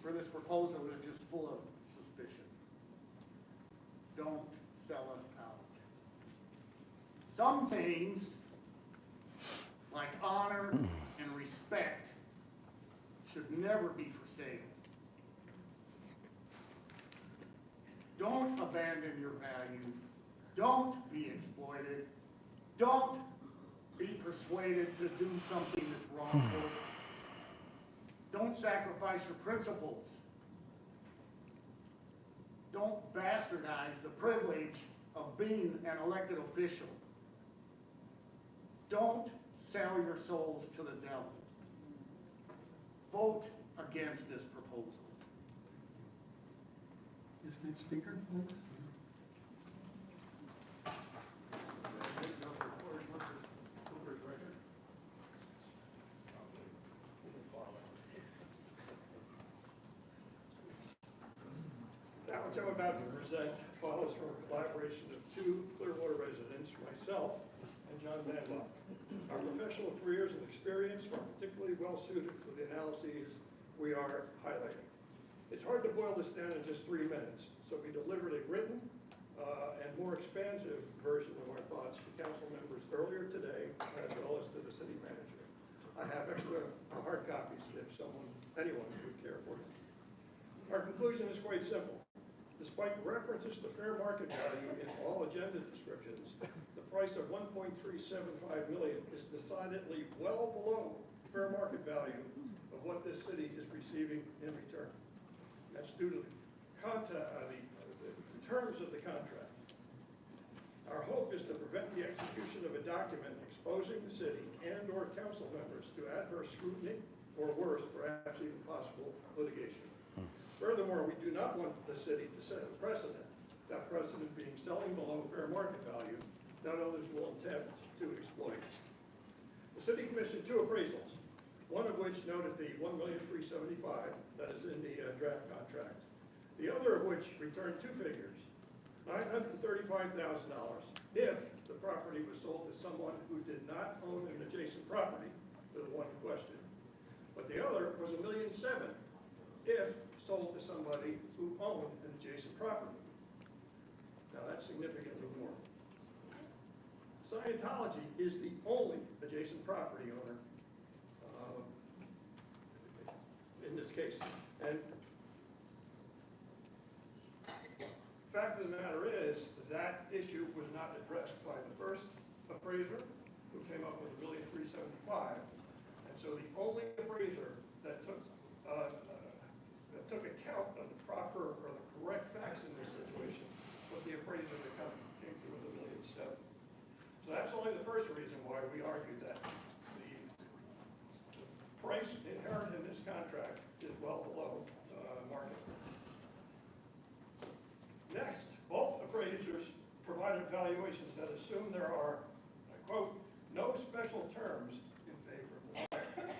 for this proposal is just full of suspicion. Don't sell us out. Some things, like honor and respect, should never be for sale. Don't abandon your values. Don't be exploited. Don't be persuaded to do something that's wrongful. Don't sacrifice your principles. Don't bastardize the privilege of being an elected official. Don't sell your souls to the devil. Vote against this proposal. This next speaker, please. which I'm about to present follows from a collaboration of two Clearwater residents, myself and John Van Lock. Our professional careers and experience are particularly well suited for the analyses we are highlighting. It's hard to boil this down in just 3 minutes, so we delivered a written and more expansive version of our thoughts to council members earlier today, as well as to the city manager. I have extra hard copies if anyone would care for them. Our conclusion is quite simple. Despite references to fair market value in all agenda descriptions, the price of $1.375 million is decidedly well below fair market value of what this city is receiving in return. That's due to the terms of the contract. Our hope is to prevent the execution of a document exposing the city and/or council members to adverse scrutiny, or worse, perhaps even possible litigation. Furthermore, we do not want the city to set a precedent, that precedent being selling below fair market value that others will attempt to exploit. The city commissioned 2 appraisals, one of which noted the $1,375,000 that is in the draft contract. The other of which returned 2 figures, $935,000 if the property was sold to someone who did not own an adjacent property to the one in question. But the other was $1,700,000 if sold to somebody who owned an adjacent property. Now that's significantly more. Scientology is the only adjacent property owner in this case. And fact of the matter is that issue was not addressed by the first appraiser, who came up with $1,375,000, and so the only appraiser that took account of the proper or the correct facts in this situation was the appraiser that came through with $1,700,000. So that's only the first reason why we argue that the price inherent in this contract is well below market. Next, both appraisers provided valuations that assume there are, I quote, no special terms in favor of the buyer,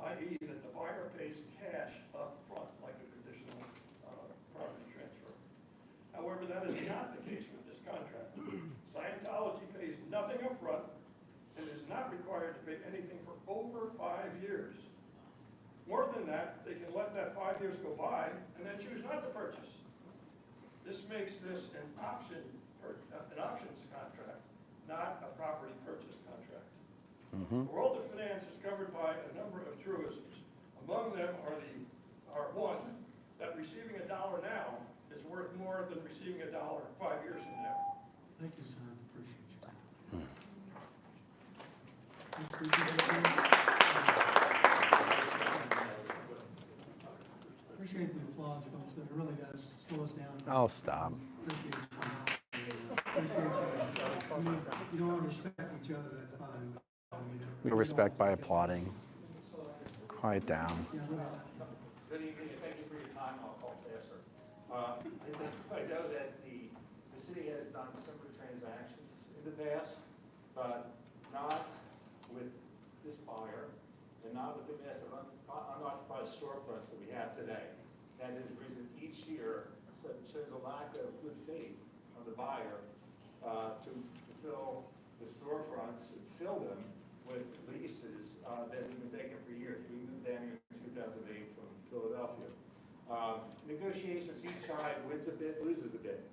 i.e. that the buyer pays cash up front like a traditional property transfer. However, that is not the case with this contract. Scientology pays nothing up front and is not required to pay anything for over 5 years. More than that, they can let that 5 years go by and then choose not to purchase. This makes this an options contract, not a property purchase contract. The world of finance is covered by a number of truisms. Among them are one, that receiving $1 now is worth more than receiving $1 5 years from now. Thank you, sir. Appreciate the applause, folks, but it really does slow us down. Oh, stop. You don't want to respect each other, that's fine. We respect by applauding. Quiet down. Good evening, and thank you for your time. I'll call faster. I know that the city has done similar transactions in the past, but not with this buyer and not with the massive unoccupied storefronts that we have today. That is the reason each year shows a lack of good faith of the buyer to fill the storefronts and fill them with leases that have been vacant for years. We moved down here in 2008 from Philadelphia. Negotiations, each side wins a bit, loses a bit.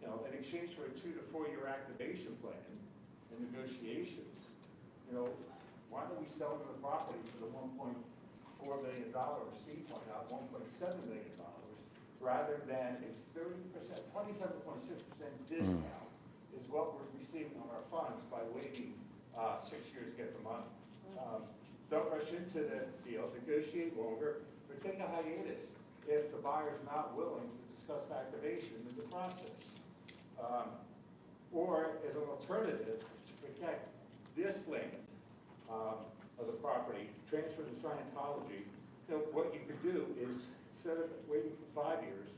You know, in exchange for a 2 to 4 year activation plan and negotiations, you know, why don't we sell them the property for the $1.4 million, Steve pointed out, $1.7 million, rather than a 30%, 27.6% discount is what we're receiving on our funds by waiting 6 years to get the money. Don't rush into the deal, negotiate longer, but take a hiatus if the buyer's not willing to discuss activation in the process. Or as an alternative, to protect this land of the property, transfer to Scientology, you know, what you could do is, instead of waiting for 5 years,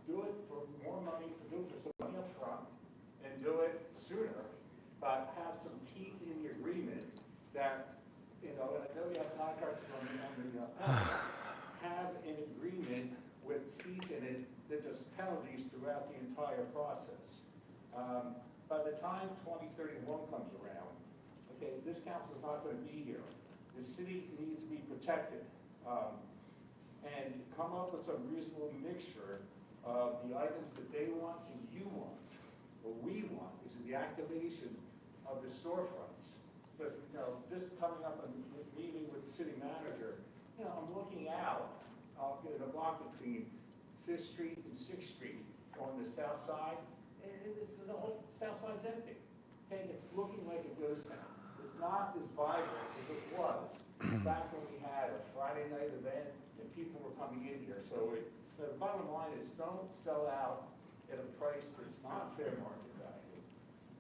do it for more money, do it for some money up front, and do it sooner, but have some teeth in the agreement that, you know, and I know you have contractors on the have an agreement with teeth in it than just penalties throughout the entire process. By the time 2031 comes around, okay, this council's not going to be here. The city needs to be protected. And come up with some reasonable mixture of the items that they want and you want, what we want, which is the activation of the storefronts. But, you know, this coming up in meeting with the city manager, you know, I'm looking out, I'll get a block between 5th Street and 6th Street on the south side, and the whole south side's empty. Okay, it's looking like a ghost town. It's not as vibrant as it was back when we had a Friday night event and people were coming in here. So the bottom line is don't sell out at a price that's not fair market value,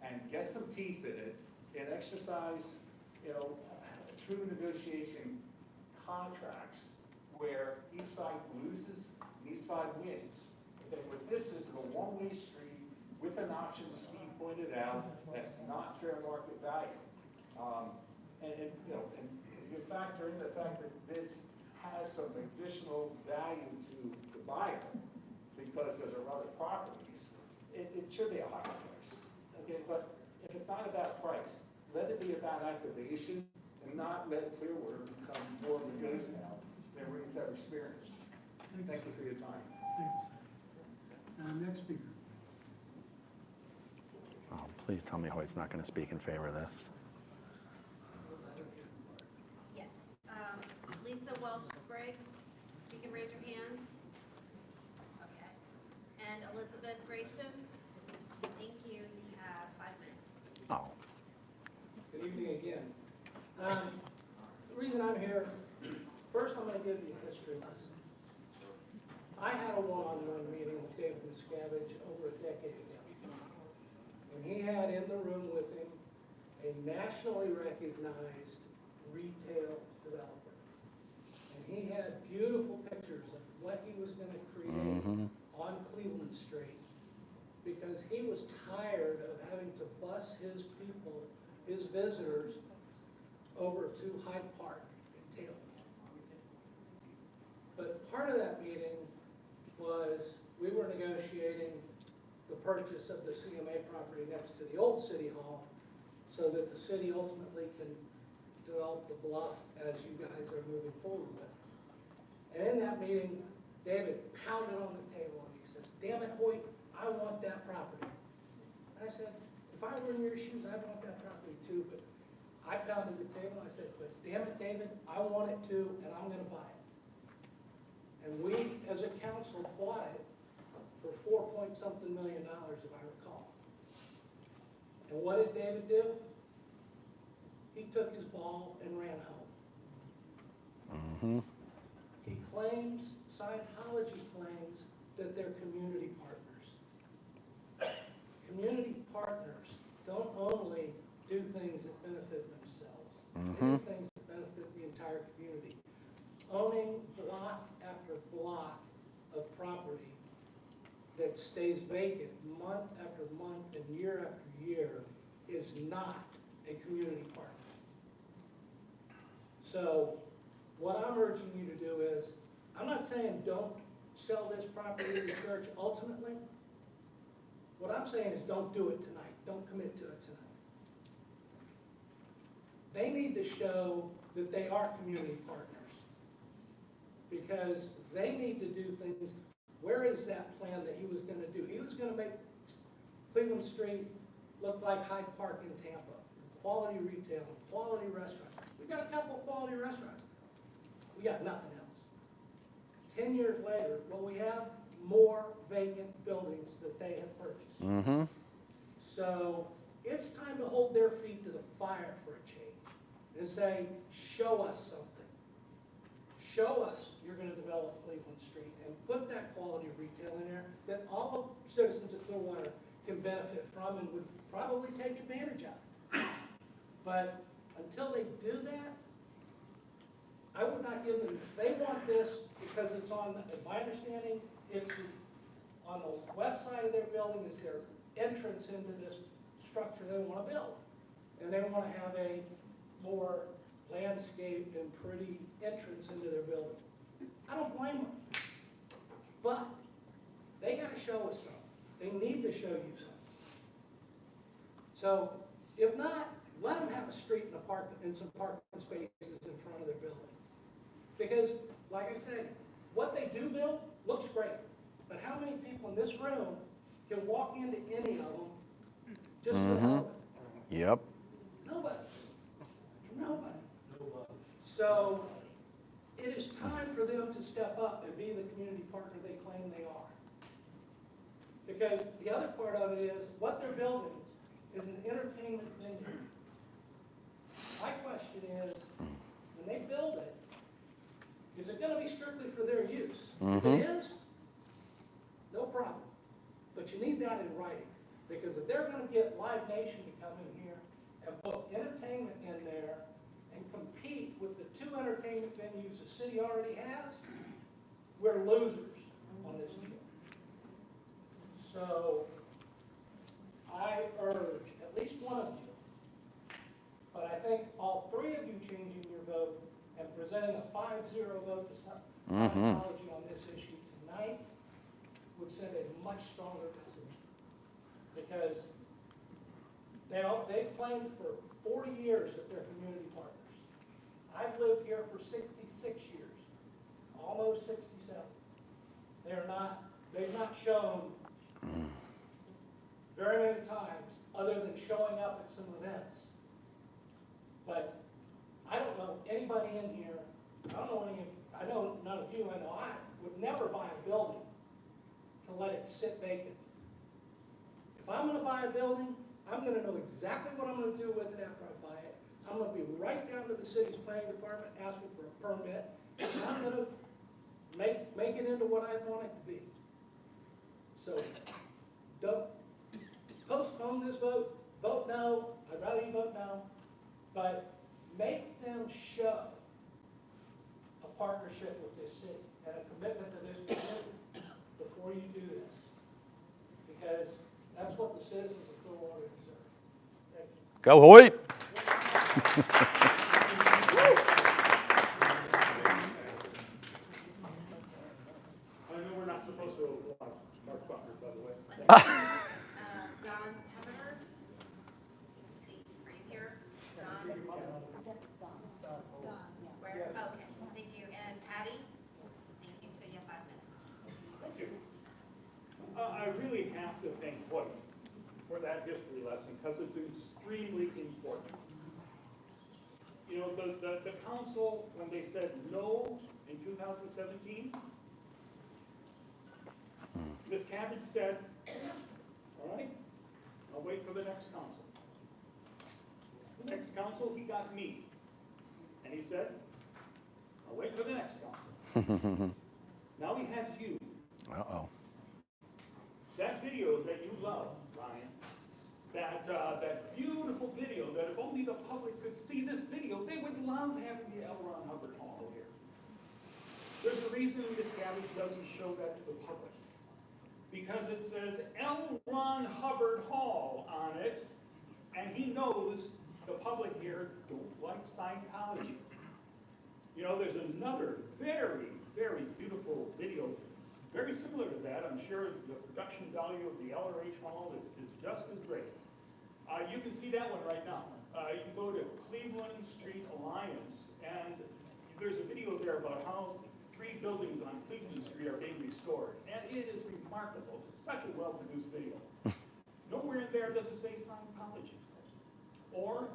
and get some teeth in it and exercise, you know, true negotiation contracts where each side loses and each side wins. Okay, what this is a one-way street with an option, Steve pointed out, that's not fair market value. And you know, and you factor in the fact that this has some additional value to the buyer because there are other properties. It should be a higher price. Okay, but if it's not about price, let it be about activation and not let Clearwater become more of a ghost town than we've ever experienced. Thank you for your time. Next speaker. Oh, please tell me Hoyt's not going to speak in favor of this. Yes. Lisa Welch Briggs, you can raise your hands. Okay. And Elizabeth Grayson, thank you. You have 5 minutes. Oh. Good evening again. The reason I'm here, first I'm going to give you a history lesson. I had a one-on-one meeting with David Miscavige over a decade ago. And he had in the room with him a nationally recognized retail developer. And he had beautiful pictures of what he was going to create on Cleveland Street, because he was tired of having to bus his people, his visitors, over to Hyde Park in Taylor. But part of that meeting was we were negotiating the purchase of the CMA property next to the old city hall so that the city ultimately can develop the bluff as you guys are moving forward with. And in that meeting, David pounded on the table and he said, "Damn it, Hoyt, I want that property." I said, if I were in your shoes, I'd want that property too, but I pounded the table and I said, "But damn it, David, I want it too, and I'm gonna buy it." And we, as a council, bought it for $4-point-something million, if I recall. And what did David do? He took his ball and ran home. He claims, Scientology claims, that they're community partners. Community partners don't only do things that benefit themselves. They do things that benefit the entire community. Owning block after block of property that stays vacant month after month and year after year is not a community partner. So what I'm urging you to do is, I'm not saying don't sell this property to the church ultimately. What I'm saying is don't do it tonight. Don't commit to it tonight. They need to show that they are community partners, because they need to do things. Where is that plan that he was going to do? He was going to make Cleveland Street look like Hyde Park in Tampa. Quality retail, quality restaurants. We got a couple of quality restaurants. We got nothing else. 10 years later, what we have, more vacant buildings that they have purchased. So it's time to hold their feet to the fire for a change and say, show us something. Show us you're going to develop Cleveland Street and put that quality retail in there that all citizens of Clearwater can benefit from and would probably take advantage of. But until they do that, I would not give them this. They want this because it's on, my understanding, it's on the west side of their building is their entrance into this structure they want to build. And they want to have a more landscaped and pretty entrance into their building. I don't blame them. But they gotta show us something. They need to show you something. So, if not, let them have a street and some parking spaces in front of their building. Because, like I said, what they do build looks great. But how many people in this room can walk into any of them just for the hell of it? Yep. Nobody. Nobody. So, it is time for them to step up and be the community partner they claim they are. Because the other part of it is, what they're building is an entertainment venue. My question is, when they build it, is it gonna be strictly for their use? If it is, no problem. But you need that in writing. Because if they're gonna get Live Nation to come in here and put entertainment in there and compete with the 2 entertainment venues the city already has, we're losers on this deal. So, I urge at least one of you, but I think all 3 of you changing your vote and presenting a 5-0 vote to Scientology on this issue tonight would send a much stronger message. Because they've claimed for 40 years that they're community partners. I've lived here for 66 years, almost 67. They've not shown very many times, other than showing up at some events. But I don't know anybody in here, I know none of you, I know I would never buy a building to let it sit vacant. If I'm gonna buy a building, I'm gonna know exactly what I'm gonna do with it after I buy it. I'm gonna be right down to the city's planning department asking for a permit, and I'm gonna make it into what I want it to be. So, don't postpone this vote, vote no, I'd rather you vote no, but make them show a partnership with this city and a commitment to this community before you do this. Because that's what the citizens of Clearwater deserve. Thank you. Go Hoyt! I know we're not supposed to Mark Buckner, by the way. Don Tevener. Are you here? Don? Where? Oh, okay, thank you. And Patty? Thank you. So you have 5 minutes. Thank you. I really have to thank Hoyt for that history lesson because it's extremely important. You know, the council, when they said no in 2017, Ms. Cabbage said, all right, I'll wait for the next council. The next council, he got me. And he said, I'll wait for the next council. Now he has you. Uh-oh. That video that you love, Ryan, that beautiful video that if only the public could see this video, they would love having the L. Ron Hubbard Hall here. There's a reason Ms. Cabbage doesn't show that to the public. Because it says L. Ron Hubbard Hall on it, and he knows the public here don't like Scientology. You know, there's another very, very beautiful video, very similar to that. I'm sure the production value of the LRH Hall is just as great. You can see that one right now. You can go to Cleveland Street Alliance, and there's a video there about how 3 buildings on Cleveland Street are being restored. And it is remarkable. It's such a well-produced video. Nowhere in there does it say Scientology, or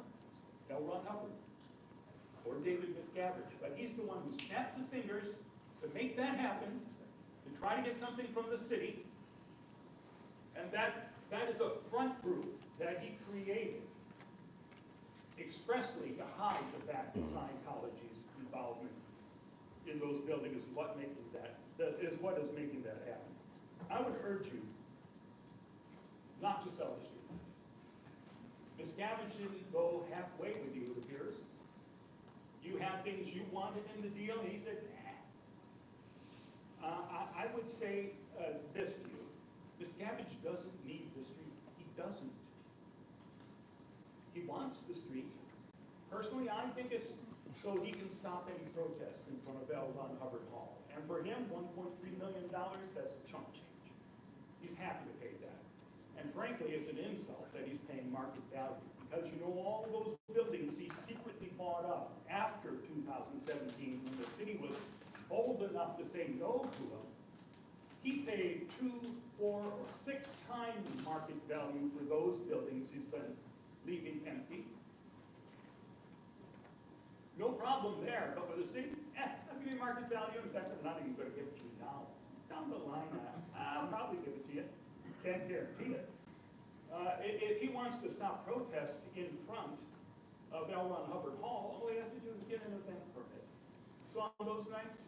L. Ron Hubbard, or David Miscavige. But he's the one who snapped his fingers to make that happen, to try to get something from the city. And that is a front group that he created expressly to hide the fact that Scientology's involvement in those buildings is what is making that happen. I would urge you not to sell the street. Miscavige didn't go halfway with you, it appears. You had things you wanted in the deal, and he said, nah. I would say this to you. Miscavige doesn't need the street. He doesn't. He wants the street. Personally, I think it's so he can stop any protests in front of L. Ron Hubbard Hall. And for him, $1.3 million, that's a chunk change. He's happy to pay that. And frankly, it's an insult that he's paying market value, because you know all those buildings he secretly bought up after 2017, when the city was bold enough to say no to him. He paid 2, 4, or 6 times market value for those buildings he's been leaving empty. No problem there, but with the city, I'll give you market value. In fact, I'm not even going to give it to you now. Down the line, I'll probably give it to you. Can't guarantee it. If he wants to stop protests in front of L. Ron Hubbard Hall, all he has to do is get an event permit. So on those nights,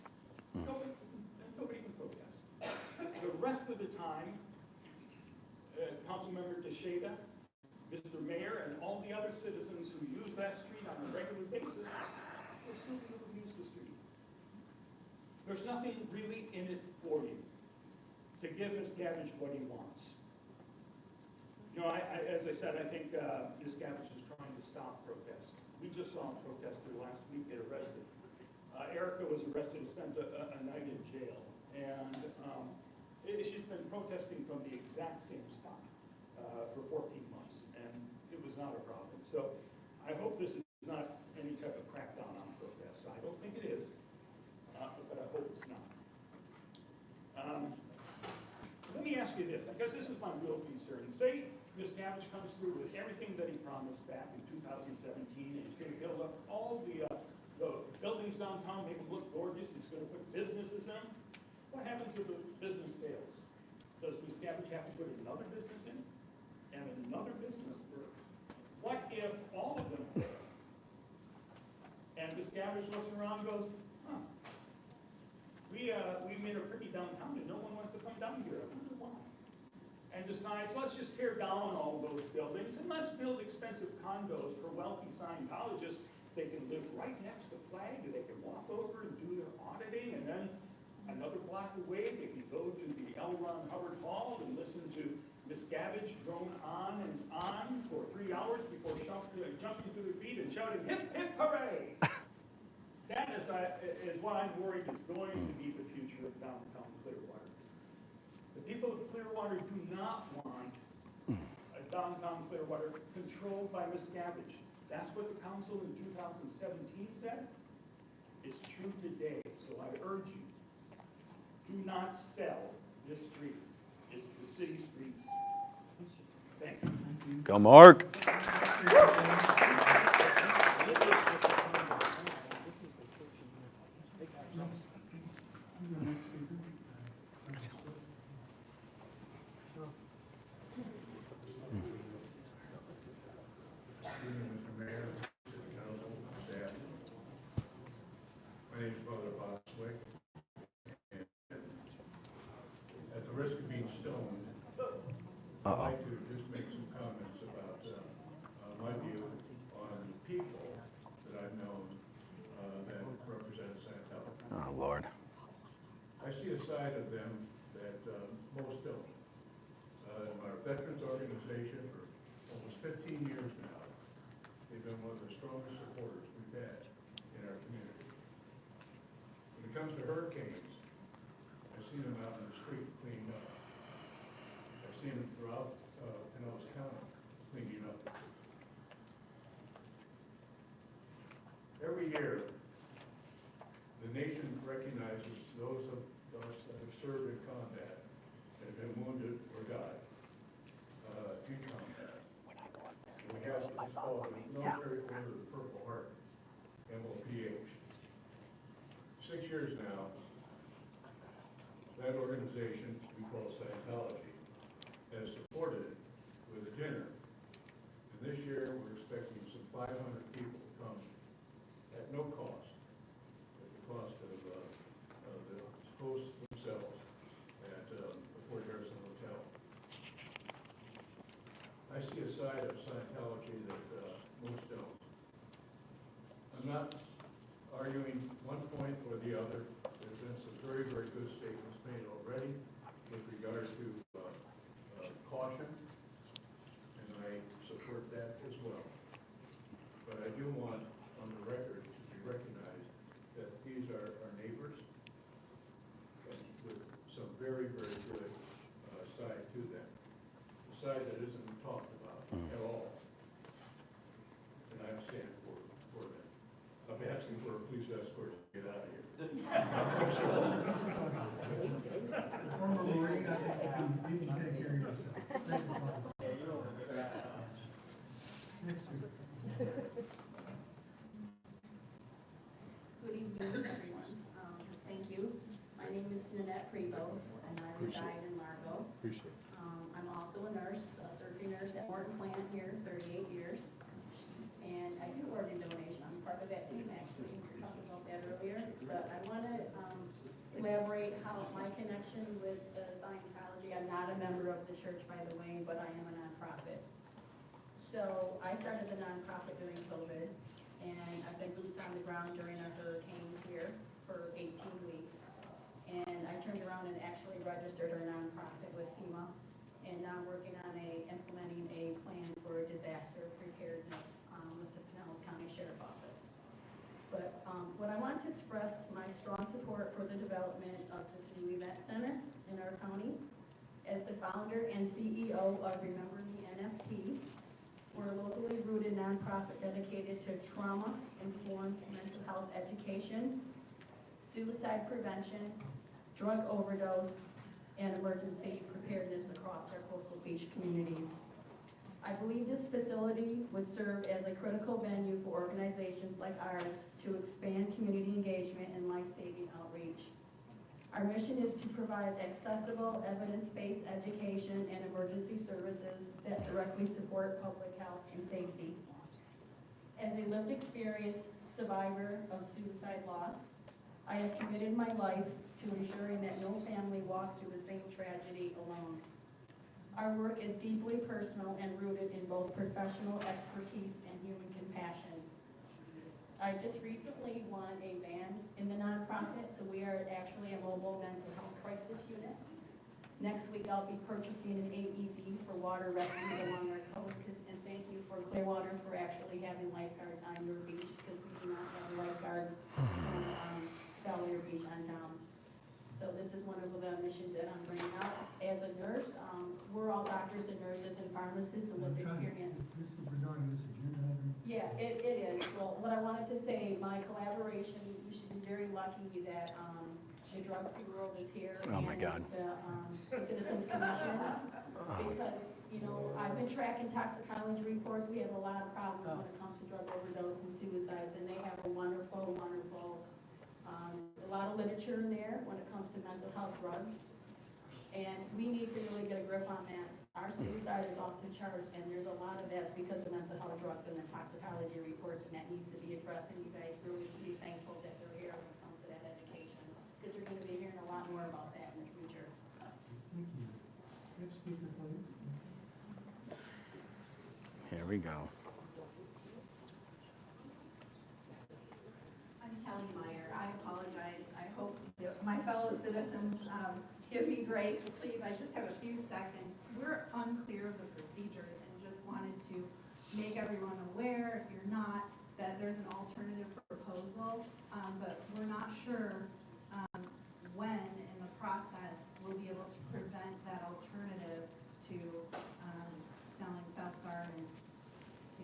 nobody can protest. The rest of the time, Councilmember Teixeira, Mr. Mayor, and all the other citizens who use that street on a regular basis will still be able to use the street. There's nothing really in it for you to give Miscavige what he wants. You know, as I said, I think Miscavige is trying to stop protests. We just saw a protester last week get arrested. Erica was arrested and spent a night in jail. And she's been protesting from the exact same spot for 14 months. And it was not a problem. So I hope this is not any type of crackdown on protests. I don't think it is, but I hope it's not. Let me ask you this, because this is my real concern. Say Miscavige comes through with everything that he promised back in 2017, and he's going to build up all the buildings downtown, make them look gorgeous. He's going to put businesses in them. What happens if the business fails? Does Miscavige have to put another business in? And another business? What if all of them fail? And Miscavige looks around and goes, huh, we made a pretty downtown and no one wants to come down here. I wonder why. And decides, let's just tear down all those buildings and let's build expensive condos for wealthy Scientologists. They can live right next to Flag, and they can walk over and do their auditing, and then another block away, they can go to the L. Ron Hubbard Hall and listen to Miscavige drone on and on for 3 hours before jumping to their feet and shouting, hip, hip, hooray! That is what I'm worried is going to be the future of downtown Clearwater. The people of Clearwater do not want a downtown Clearwater controlled by Miscavige. That's what the council in 2017 said. It's true today, so I urge you, do not sell this street. It's the city streets. Thank you. Go, Mark. I'd like to just make some comments about my view on the people that I've known that represent Scientology. Oh, Lord. I see a side of them that most don't. Our veterans organization for almost 15 years now, they've been one of the strongest supporters we've had in our community. When it comes to hurricanes, I've seen them out in the street cleaning up. I've seen them throughout Pinellas County cleaning up. Every year, the nation recognizes those of us that have served in combat and have been wounded or died in combat. We have what's called the Military Order of the Purple Heart, MOPH. 6 years now, that organization we call Scientology has supported with a dinner. And this year, we're expecting some 500 people to come at no cost, at the cost of the hosts themselves at the Fort Harrison Hotel. I see a side of Scientology that most don't. I'm not arguing one point or the other. There's been some very, very good statements made already with regard to caution, and I support that as well. But I do want on the record to be Good evening, everyone. Thank you. My name is Nanette Prebos, and I reside in Largo. Appreciate it. I'm also a nurse, a surgery nurse at Morton Plant here, 38 years. And I do organ donation. I'm part of that team, actually. We talked about that earlier. But I want to elaborate how my connection with Scientology. I'm not a member of the church, by the way, but I am a nonprofit. So I started the nonprofit during COVID, and I've been boots on the ground during our hurricanes here for 18 weeks. And I turned around and actually registered our nonprofit with FEMA, and now I'm working on implementing a plan for disaster preparedness with the Pinellas County Sheriff Office. But what I want to express my strong support for the development of this new event center in our county. As the founder and CEO of Remember Me NFT, we're a locally rooted nonprofit dedicated to trauma-informed mental health education, suicide prevention, drug overdose, and emergency preparedness across our coastal beach communities. I believe this facility would serve as a critical venue for organizations like ours to expand community engagement and life-saving outreach. Our mission is to provide accessible, evidence-based education and emergency services that directly support public health and safety. As a lived experience survivor of suicide loss, I have committed my life to ensuring that no family walks through the same tragedy alone. Our work is deeply personal and rooted in both professional expertise and human compassion. I just recently won a van in the nonprofit, so we are actually a mobile mental health crisis unit. Next week, I'll be purchasing an AED for water rescue along our coast, and thank you for Clearwater for actually having lifeguards on your beach, because we do not have lifeguards on Belleair Beach on town. So this is one of the missions that I'm bringing out. As a nurse, we're all doctors and nurses and pharmacists and lived experience. This is regarding this agenda item. Yeah, it is. Well, what I wanted to say, my collaboration, you should be very lucky that the drug-free world is here. Oh my God. The Citizens Commission, because, you know, I've been tracking toxicology reports. We have a lot of problems when it comes to drug overdose and suicides, and they have a wonderful, a lot of literature in there when it comes to mental health drugs. And we need to really get a grip on that. Our suicide is off the charts, and there's a lot of that's because of mental health drugs and the toxicology reports, and that needs to be addressed, and you guys really should be thankful that they're here when it comes to that education, because you're gonna be hearing a lot more about that in the future. Thank you. Next speaker, please. Here we go. I'm Kelly Meyer. I apologize. I hope my fellow citizens give me grace. Please, I just have a few seconds. We're unclear of the procedures and just wanted to make everyone aware, if you're not, that there's an alternative proposal, but we're not sure when in the process we'll be able to present that alternative to selling South Garden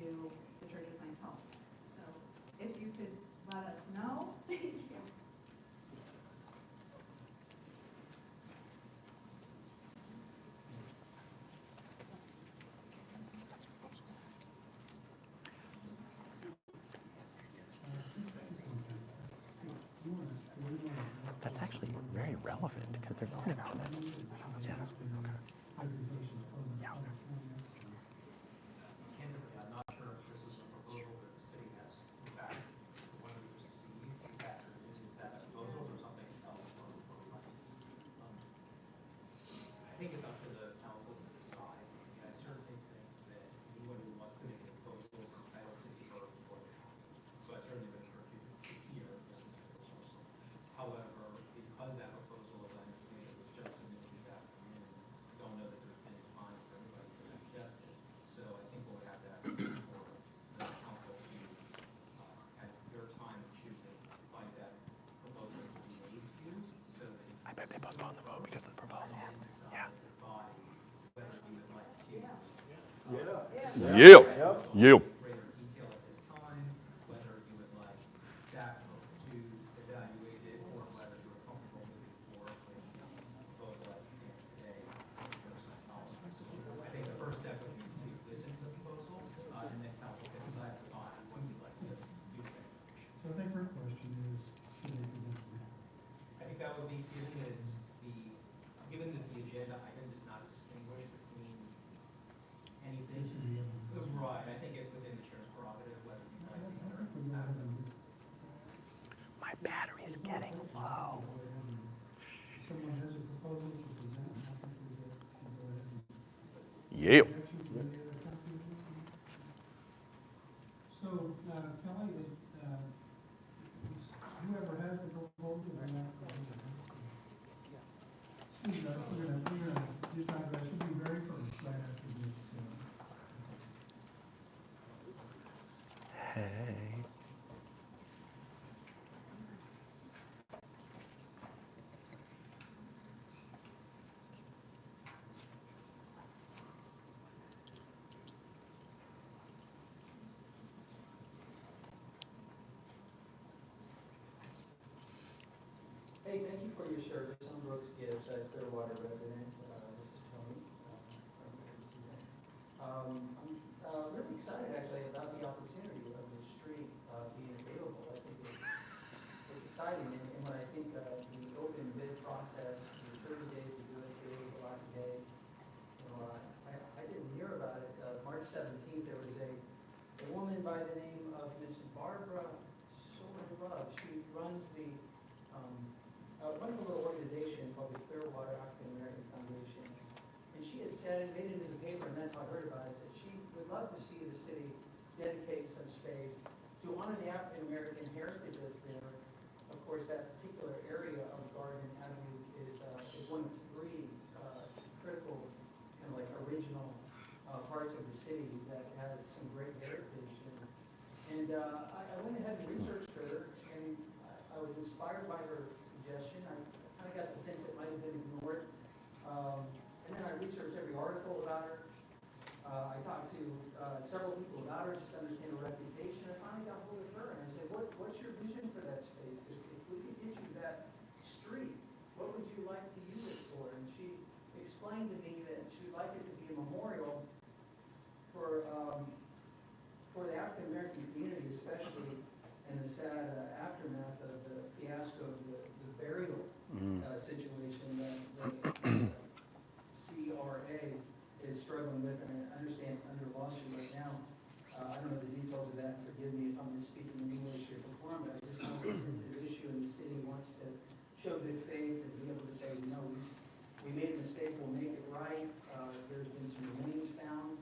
to the Church of Scientology. So if you could let us know. Thank you. That's actually very relevant because they're going into that. Yeah. Okay. Yeah. Candidly, I'm not sure if this is a proposal that the city has, in fact, one we received, is that proposals or something else? I think it's up to the council to decide. I mean, I certainly think that anyone who wants to make a proposal is entitled to be heard before the council. So I certainly would encourage you to hear and listen to the proposal. However, because that proposal, as I understand it, was just submitted this afternoon, I don't know that there's been time for everybody to digest it. So I think we'll have to ask for the council to have their time of choosing by that proposal to be made to you. So that I bet they postpone the vote because of the proposal. Yeah. whether you would like to You. You. greater detail at this time, whether you would like staff to evaluate it, or whether you're comfortable moving forward with the proposal as it stands today. I think the first step would be to listen to the proposal, and then council It's getting low. If someone has a proposal to present, I'm happy to go ahead and. Yeah. Objection from the other councilors? So, Kelly, whoever has the proposal, they're not. Excuse us, we're gonna just digress, we'll be very first right after this. Hey. Hey, thank you for your service. I'm Brooks Gibbs, a Clearwater resident. This is Tony. I'm really excited actually about the opportunity of the street being available. I think it's exciting, and when I think the open bid process, the 30 days to do it, today was the last day. You know, I didn't hear about it. March 17th, there was a woman by the name of Miss Barbara Love. She runs the runs a little organization called the Clearwater African American Foundation. And she had said, made it into the paper, and that's how I heard about it, that she would love to see the city dedicate some space to honor the African American heritage that's there. Of course, that particular area of Garden Avenue is one of three critical, kind of like original parts of the city that has some great heritage. And I went ahead and researched her, and I was inspired by her suggestion. I kind of got the sense it might have been ignored. And then I researched every article about her. I talked to several people about her just to understand her reputation. I finally got hold of her, and I said, what's your vision for that space? If we could get you that street, what would you like to use it for? And she explained to me that she would like it to be a memorial for the African American community, especially in the sad aftermath of the fiasco of the burial situation that the CRA is struggling with, and I understand it's under lawsuit right now. I don't know the details of that, forgive me if I'm misspeaking in any way, shape, or form, but I just know it's a sensitive issue, and the city wants to show good faith and be able to say, no, we made a mistake, we'll make it right. There's been some remains found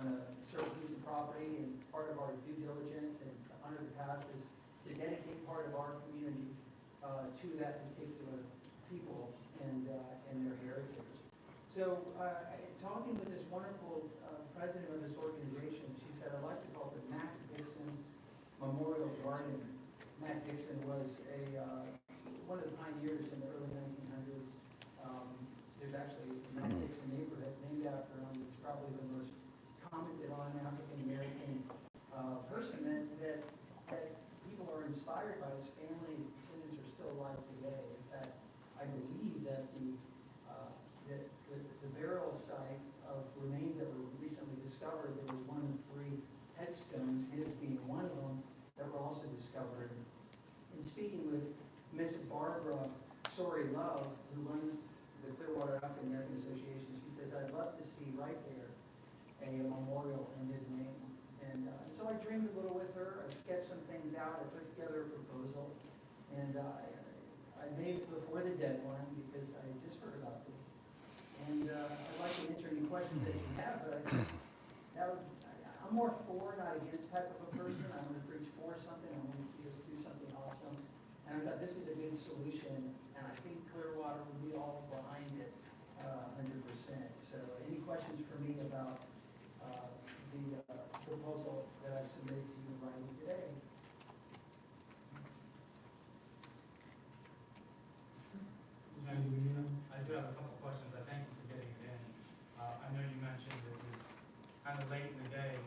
on a certain piece of property, and part of our due diligence and under the past is to dedicate part of our community to that particular people and their heritage. So, talking with this wonderful president of this organization, she said, I'd like to call it the Mac Dixon Memorial Garden. Mac Dixon was one of the pioneers in the early 1900s. There's actually a Mac Dixon neighborhood named after him. It's probably the most commented on African-American person that people are inspired by. His family, his descendants are still alive today. In fact, I believe that the burial site of remains that were recently discovered, there was one of 3 headstones, his being one of them, that were also discovered. And speaking with Miss Barbara Love, who runs the Clearwater African American Association, she says, I'd love to see right there a memorial in his name. And so I dreamed a little with her. I sketched some things out. I put together a proposal. And I made it before the deadline because I had just heard about this. And I'd like to answer any questions that you have, but I'm more for, not against type of a person. I want to preach for something. I want to see us do something awesome. And I thought this is a good solution, and I think Clearwater will be all behind it 100%. So any questions for me about the proposal that I submitted to you in writing today? I do have a couple questions. I thank you for getting it in. I know you mentioned it was kind of late in the day.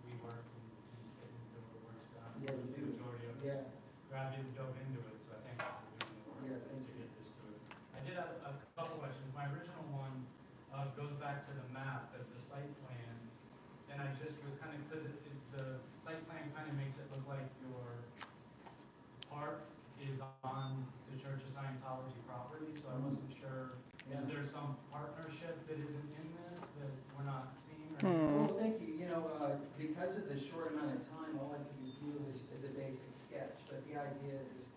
We work and get into what work's done. Yeah, we do. The majority of us. Yeah. Glad you dove into it, so I thank you for doing the work to get this to it. I did have a couple questions. My original one goes back to the map as the site plan, and I just was kind of, because the site plan kind of makes it look like your park is on the Church of Scientology property, so I wasn't sure, is there some partnership that isn't in this that we're not seeing? Well, thank you. You know, because of the short amount of time, all I could do is a basic sketch, but the idea is,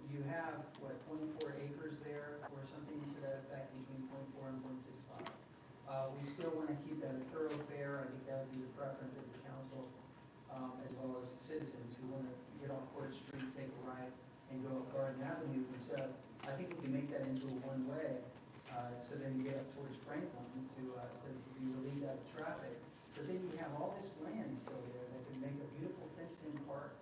you have, what, 24 acres there, or something to that effect, between 0.4 and 0.65. We still want to keep that a thoroughfare. I think that would be the preference of the council, as well as citizens who want to get off Court Street, take a right, and go up Garden Avenue. And so I think we can make that into a one-way, so then you get up towards Franklin to be relieved out of traffic. But then you have all this land still there that can make a beautiful fenced-in park.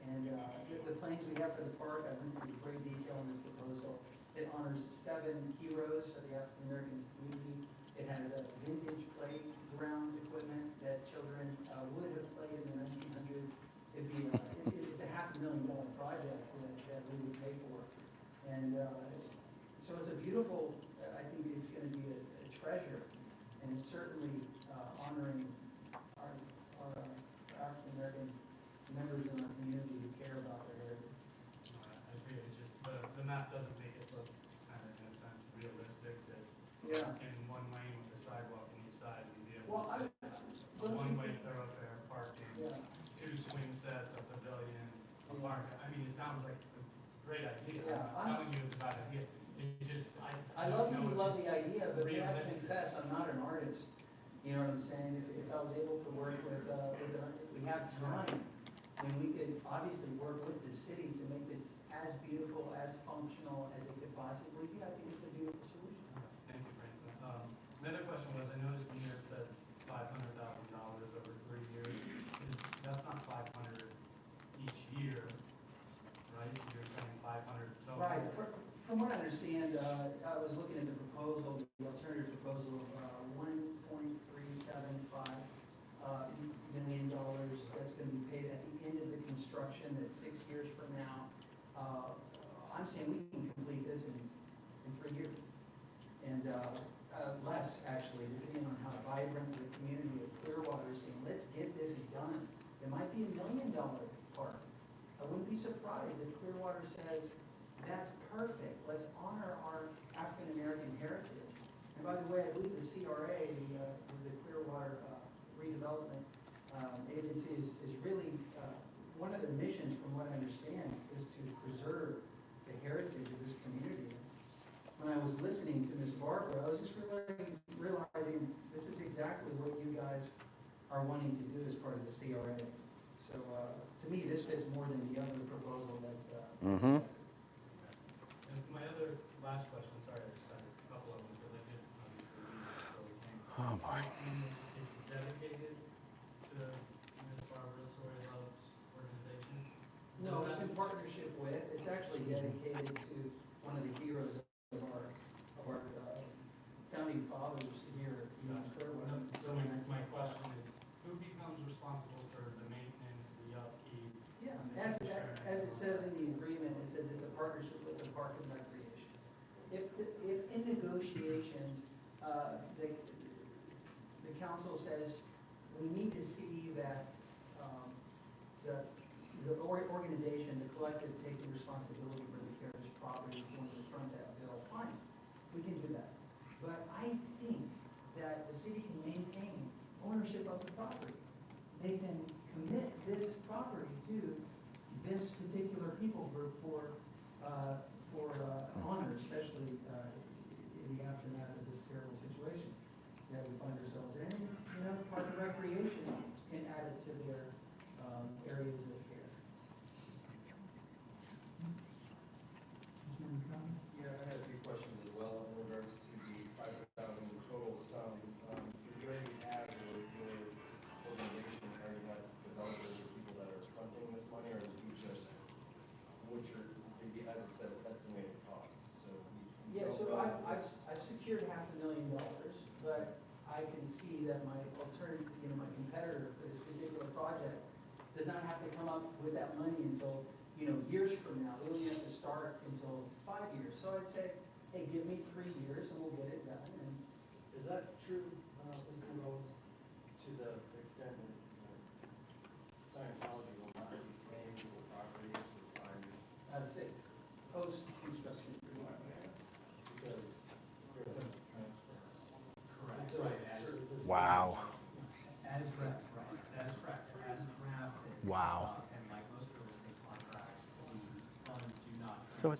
And the plans we have for the park, I went into great detail in this proposal. It honors 7 heroes of the African American community. It has a vintage playground equipment that children would have played in the 1900s. It's a $500,000 project that we would pay for. And so it's a beautiful, I think it's going to be a treasure, and certainly honoring our African American members in our community who care about their heritage. I agree, it's just, the map doesn't make it look kind of, in a sense, realistic that in one lane with a sidewalk on each side, you'd be able to, a one-way thoroughfare parking, 2 swing sets, a pavilion, a park. I mean, it sounds like a great idea. I'm telling you it's a bad idea. It's just, I love that you love the idea, but I have to confess, I'm not an artist. You know what I'm saying? If I was able to work with we have time, and we could obviously work with the city to make this as beautiful, as functional as it could possibly be. I think it's a beautiful solution. Thank you, Francis. Another question was, I noticed in here it said $500,000 over 3 years. That's not 500 each year, right? You're saying 500 total? Right. From what I understand, I was looking at the proposal, the alternative proposal of $1.375 million that's going to be paid at the end of the construction. That's 6 years from now. I'm saying we can complete this in 3 years, and less actually, depending on how vibrant the community of Clearwater is saying. Let's get this done. It might be $1 million park. I wouldn't be surprised if Clearwater says, that's perfect. Let's honor our African American heritage. And by the way, I believe the CRA, the Clearwater Redevelopment Agency, is really one of their missions, from what I understand, is to preserve the heritage of this community. When I was listening to Ms. Barbara, I was just realizing this is exactly what you guys are wanting to do as part of the CRA. So to me, this fits more than the other proposal that's. And my other last question, sorry, I just had a couple of them because I did obviously read it, so we can. Oh boy. It's dedicated to Ms. Barbara Sawyer-Love's organization? No, it's in partnership with, it's actually dedicated to one of the heroes of our founding fathers here in Clearwater. So my question is, who becomes responsible for the maintenance, the upkeep? Yeah, as it says in the agreement, it says it's a partnership with the Park and Recreation. If in negotiations, the council says, we need to see that the organization, the collective, taking responsibility for the carriage property going to front that bill, fine, we can do that. But I think that the city can maintain ownership of the property. They can commit this property to this particular people group for honor, especially in the aftermath of this terrible situation that we find ourselves in. You know, Park and Recreation can add it to their areas of care. Yeah, I had a few questions as well in regards to the 500,000 total sum. Do you already have your organization already have developers or people that are fronting this money, or is he just what's your, as it says, estimated cost? So Yeah, so I've secured $500,000, but I can see that my alternative, my competitor for this particular project does not have to come up with that money until, years from now. They only have to start until 5 years. So I'd say, hey, give me 3 years and we'll get it done. And is that true, Mr. Rose, to the extent that Scientology will not be paying for the property for 5 years? 6, post-construction. Because Correct. Wow. That is correct, right. That is correct. As drafted. Wow. And like most real estate So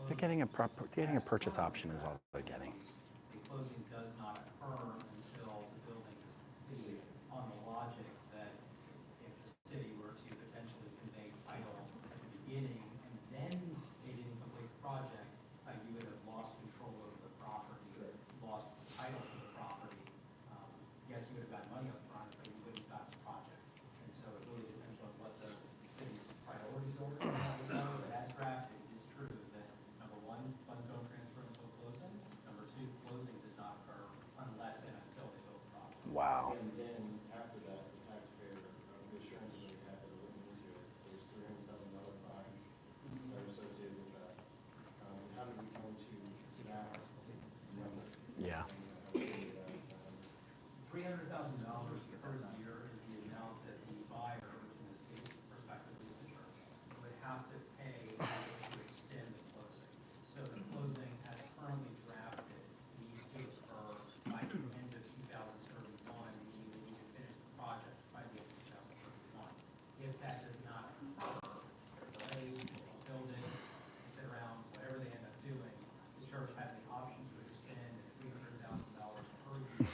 they're getting a purchase option is all they're getting. The closing does not occur until the building is complete, on the logic that if the city were to potentially convey title at the beginning and then they didn't complete the project, you would have lost control of the property, lost title to the property. Yes, you would have gotten money up front, but you wouldn't have gotten the project. And so it really depends on what the city's priorities are. But as drafted, it is true that number one, funds don't transfer until closing. Number two, closing does not occur unless and until they build the property. Wow. And then after that, the taxpayer, the assurance that we have that are looking into it, there's $300,000 fines that are associated with that. How do we come to that number? Yeah. $300,000 per year is the amount that the buyer, which in this case prospectively is the church, would have to pay to extend the closing. So the closing, as currently drafted, needs to occur by the end of 2031, meaning they need to finish the project by the end of 2031. If that does not occur, they're delayed, they don't build it, sit around, whatever they end up doing, the church has the option to extend $300,000 per year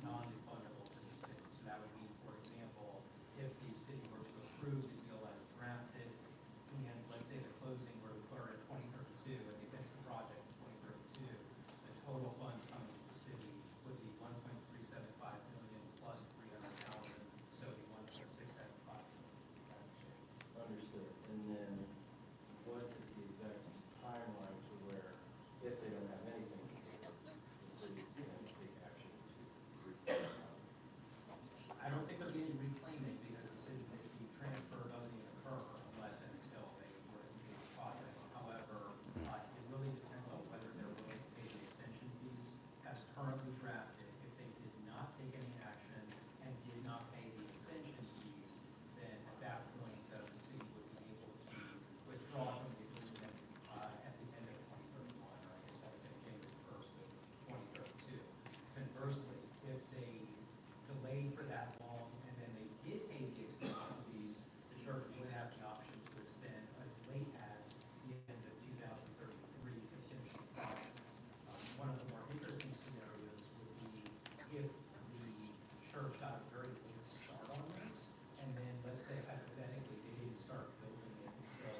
non-refundable to the city. So that would mean, for example, if the city were to approve the deal as drafted, and let's say the closing were to occur in 2032, and they finish the project in 2032, the total funds coming to the city would be $1.375 million plus $300,000, so it'd be $1.675 million. Understood. And then what is the exact timeline to where, if they don't have anything to do, the city can take action to I don't think there'll be any reclaiming because the transfer doesn't even occur unless and until they were to complete the project. However, it really depends on whether they're willing to pay the extension fees as currently drafted. If they did not take any action and did not pay the extension fees, then at that point, the city would be able to withdraw from the agreement at the end of 2031, or I guess that would say January 1st of 2032. Conversely, if they delayed for that long and then they did pay the extension fees, the church would have the option to extend as late as the end of 2033 to finish the project. One of the more interesting scenarios would be if the church got a very late start on this, and then let's say hypothetically they didn't start building it until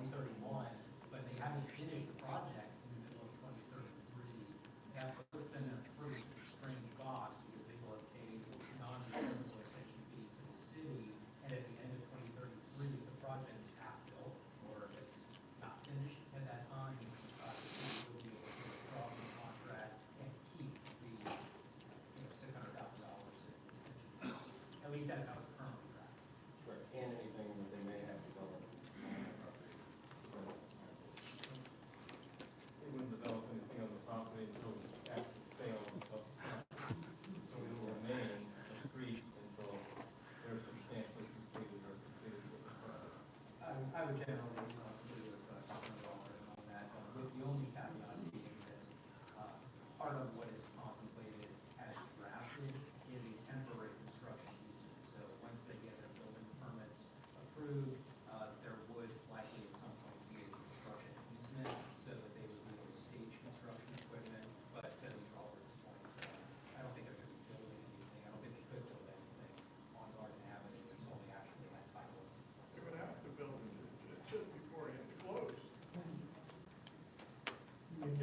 2031, but they haven't finished the project in the middle of 2033. That puts them in a pretty strange box because they will have paid non-refundable extension fees to the city, and at the end of 2033, if the project is half built or if it's not finished at that time, the city will be able to withdraw from the contract and keep the $600,000 in extension fees. At least that's how it's currently drafted. Right, and anything that they may have developed on that property. They wouldn't develop anything on the property until the actual sale of the property. So it will remain a street until they're substantially completed or completed with the project. I would generally agree with Councilman Ballmer on that, with the only caveat being that part of what is contemplated as drafted is a temporary construction easement. So once they get their building permits approved, there would likely at some point be a construction easement so that they would be able to stage construction equipment. But to Mr. Albert's point, I don't think they're going to be building anything. I don't think they could build anything on Garden Avenue until they actually had title. They would have to build it just before you have to close. I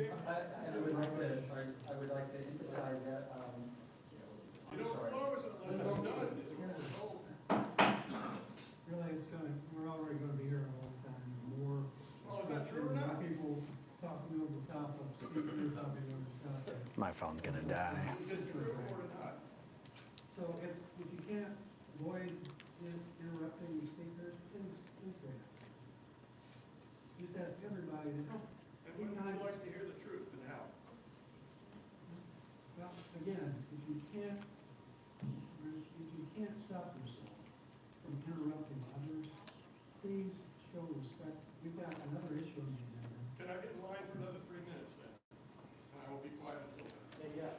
would like to emphasize that, You don't close unless it's done, is what we're told. Really, we're already gonna be here a long time, more. Oh, is that true or more not? People talking over the top of speakers, talking over the top of. My phone's gonna die. Is it true or not? So if you can't avoid interrupting the speakers, please do it. Just ask everybody to help. And we would like to hear the truth and how. Well, again, if you can't stop yourself from interrupting others, please show respect. We've got another issue on the agenda. Can I get in line for another 3 minutes then? And I will be quiet until then. Say yes.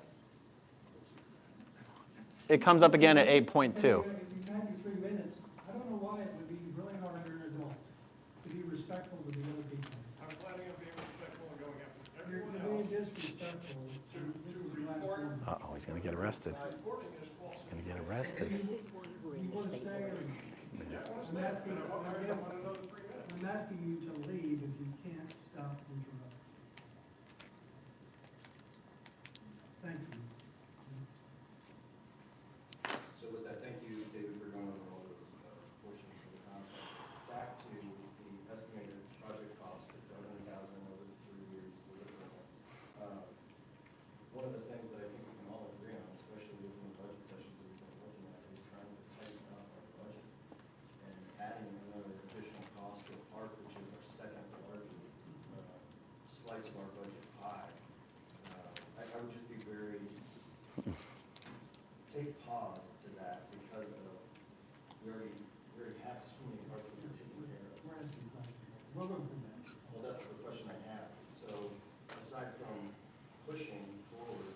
It comes up again at 8.2. If you've had your 3 minutes, I don't know why it would be really hard for an adult to be respectful to the other people. he's gonna get arrested. He's gonna get arrested. You want to stay or? I'm asking you to leave if you can't stop interrupting. Thank you. So with that, thank you, David, for going over all those portions of the contract. Back to the estimated project cost of $700,000 over the 3 years. One of the things that I think we can all agree on, especially within the budget sessions that we've been looking at, is trying to tighten up our budget. And adding another additional cost to the park, which is our second largest slice of our budget pie. I would just be very, take pause to that because of, we already have so many parts that we're taking care of. We're asking questions. We're going to come back. Well, that's the question I have. So aside from pushing forward,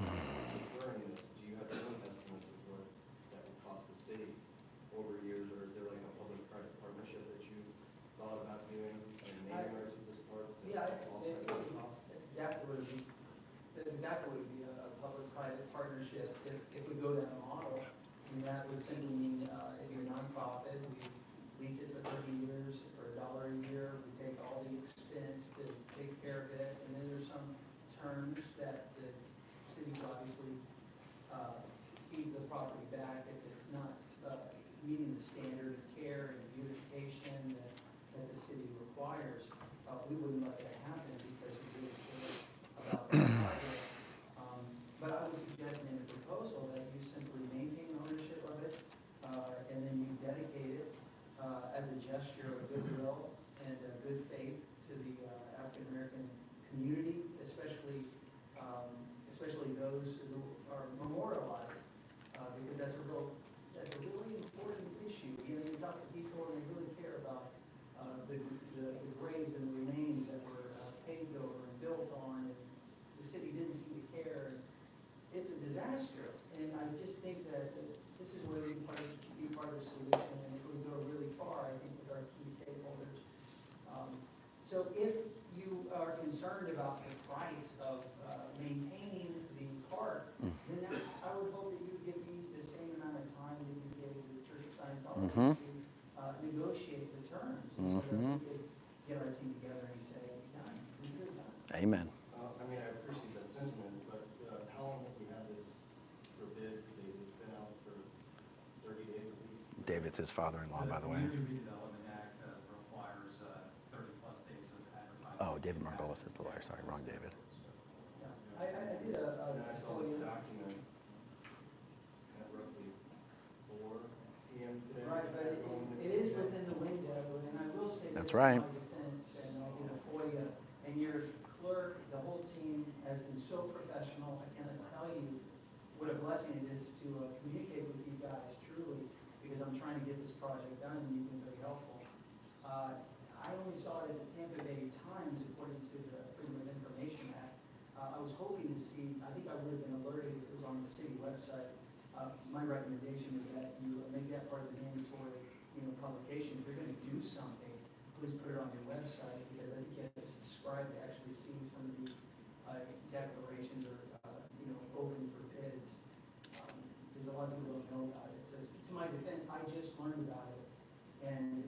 deferring this, do you have any estimates of what that would cost the city over years, or is there like a public-private partnership that you thought about doing, and naming rights with this park? to Yeah, offset those costs? that's exactly what it would be. That's exactly what it would be, a public-private partnership. If we go down a model, and that would simply mean, it'd be a nonprofit, we lease it for 30 years, for $1 a year, we take all the expense to take care of it, and then there's some terms that the city obviously sees the property back if it's not meeting the standard of care and beautification that the city requires. We wouldn't let that happen because we really care about the project. But I would suggest in a proposal that you simply maintain ownership of it, and then you dedicate it as a gesture of goodwill and good faith to the African American community, especially those who are memorialized, because that's a really important issue. You know, you talk to people and they really care about the graves and the remains that were paved over and built on, and the city didn't seem to care. It's a disaster, and I just think that this is where we can be part of the solution, and it would go really far, I think, with our key stakeholders. So if you are concerned about the price of maintaining the park, then I would hope that you would give me the same amount of time that you gave the Church of Scientology to negotiate the terms, so that we could get our team together and say, done, consider it done. Amen. I mean, I appreciate that sentiment, but how long have we had this for bid? It's been out for 30 days at least. David's his father-in-law, by the way. The Community Redevelopment Act requires 30-plus days of advertising. Oh, David Margolis is the lawyer. Sorry, wrong David. I did And I saw this document at roughly 4 p.m. today. Right, but it is within the window, and I will say That's this right. in my defense, and I did a FOIA, and your clerk, the whole team has been so professional. I cannot tell you what a blessing it is to communicate with you guys, truly, because I'm trying to get this project done, and you've been very helpful. I only saw it at the Tampa Bay Times, according to the Freedom of Information Act. I was hoping to see, I think I would have been alerted if it was on the city website. My recommendation is that you make that part of the mandatory, publication. If you're going to do something, please put it on your website, because I think you have to subscribe to actually see some of these declarations or, open for bids. Because a lot of people don't know about it. So to my defense, I just learned about it, and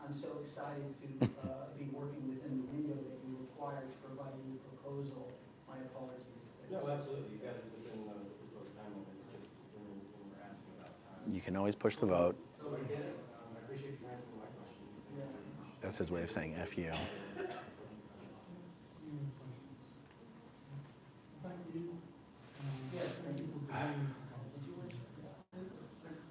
I'm so excited to be working within the window that you require to provide you a proposal. My apologies. No, absolutely. You got it within the proposed time limits, just when we're asking about time. You can always push the vote. So I get it. I appreciate you answering my question. Thank you very much. That's his way of saying F you. Any other questions? Thank you. Yes, thank you. I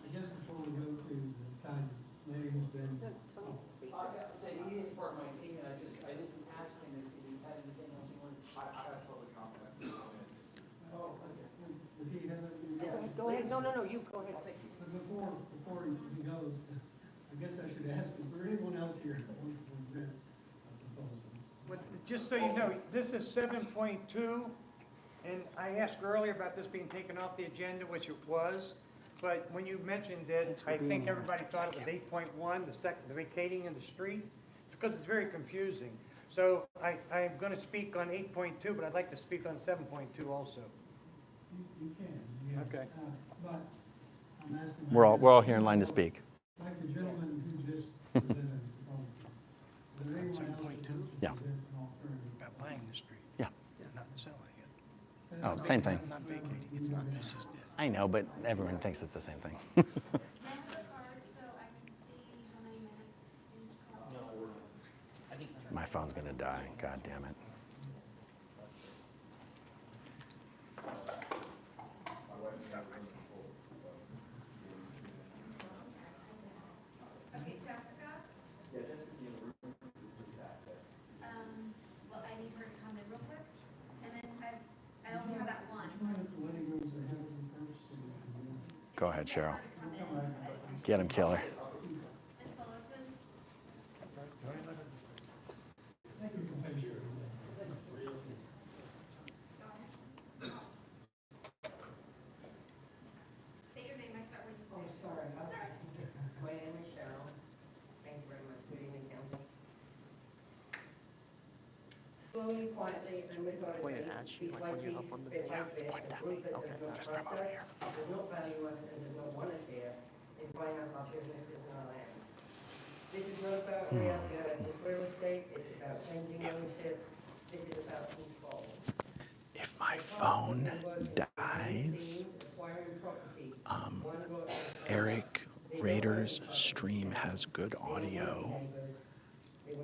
guess before we go to the time, Larry has been. I got to say, he is part of my team, and I didn't ask him if he had anything else he wanted. I have public comment. Oh, okay. Does he have anything? Go ahead, no, you go ahead, thank you. But before he goes, I guess I should ask, is there anyone else here that wants to present a proposal? Just so you know, this is 7.2, and I asked earlier about this being taken off the agenda, which it was, but when you mentioned it, I think everybody thought it was 8.1, the vacating in the street, because it's very confusing. So I'm going to speak on 8.2, but I'd like to speak on 7.2 also. You can, yes. Okay. But I'm asking. We're all here in line to speak. Like the gentleman who just presented, would anyone else who wants to Yeah. present an alternative? About buying the street. Yeah. Not selling it. Oh, same thing. Not vacating, it's not, that's just it. I know, but everyone thinks it's the same thing. May I have the card so I can see how many minutes is called? My phone's gonna die. God damn it. Okay, Jessica? Yeah, just be in the room. Well, I need her to come in real quick, and then I only have that one. Go ahead, Cheryl. Get him, killer. Miss Fullerton? Say your name, I start with you. Oh, sorry. My name is Cheryl. Thank you very much. Good evening, council. Slowly, quietly, and methodically, these white beasts, bit by bit, the group that does not trust us, does not value us, and does not want us here, is buying up our businesses and our land. This is not about real estate, it's about changing ownership, this is about control. If my phone dies, Eric Rader's stream has good audio,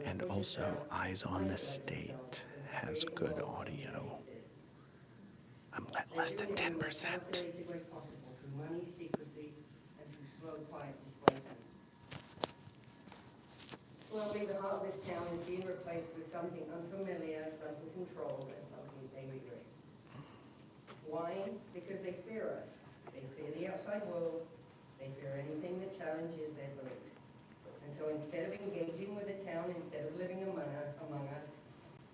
and also Eyes on the State has good audio. I'm at less than 10%. Through money, secrecy, and through slow, quiet displacement. Slowly, the heart of this town is being replaced with something unfamiliar, something controlled, and something dangerous. Why? Because they fear us. They fear the outside world. They fear anything that challenges their beliefs. And so instead of engaging with the town, instead of living among us,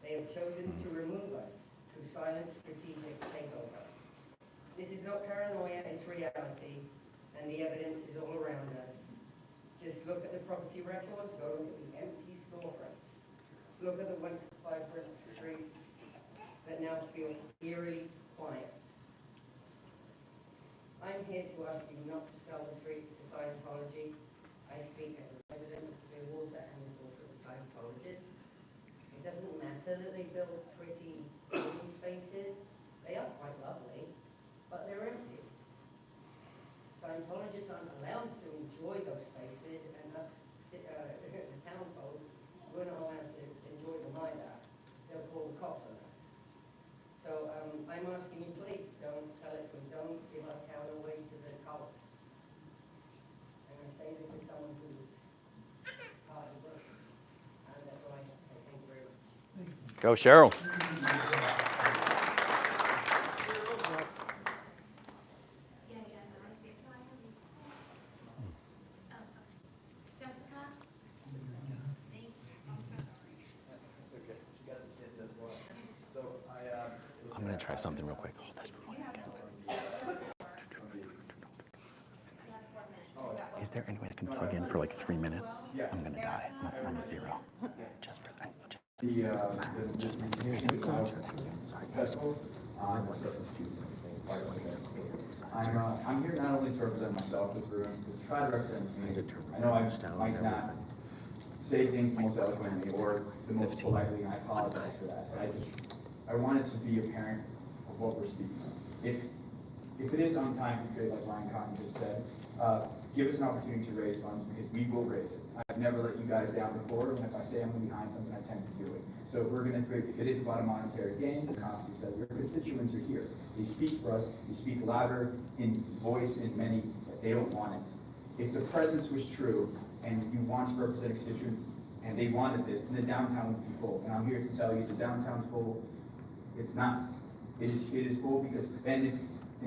they have chosen to remove us through silent strategic takeover. This is not paranoia, it's reality, and the evidence is all around us. Just look at the property records, go look at the empty storefronts. Look at the once vibrant streets that now feel eerily quiet. I'm here to ask you not to sell the street to Scientology. I speak as a resident of Clearwater and a daughter of Scientologists. It doesn't matter that they build pretty green spaces. They are quite lovely, but they're empty. Scientologists aren't allowed to enjoy those spaces, and us, the town folks, we're not allowed to enjoy them either. They'll call the cops on us. So I'm asking you, please, don't sell it, and don't give our town away to the cult. And I say this as someone who's part of the group. And that's all I have to say. Thank you very much. Go, Cheryl. Jessica? Thank you. I'm so sorry. That's okay. You got the kid as well. So I'm gonna try something real quick. Hold this for 1 minute. Is there any way I can plug in for like 3 minutes? I'm gonna die. I'm a zero. Just for that. Just I'm here not only to represent myself, but to try to represent the community. I know I might not say things the most eloquently or the most politely, and I apologize for that. But I want it to be apparent of what we're speaking of. If it is on time to trade, like Ryan Cotton just said, give us an opportunity to raise funds, because we will raise it. I've never let you guys down before, and if I say I'm behind something, I tend to do it. So if we're going to create, if it is about a monetary gain, the Constitution says your constituents are here. They speak for us. They speak louder in voice in many, but they don't want it. If the presence was true, and you want to represent constituents, and they wanted this, then the downtown would be full. And I'm here to tell you, the downtown's full. It's not. It is full because, and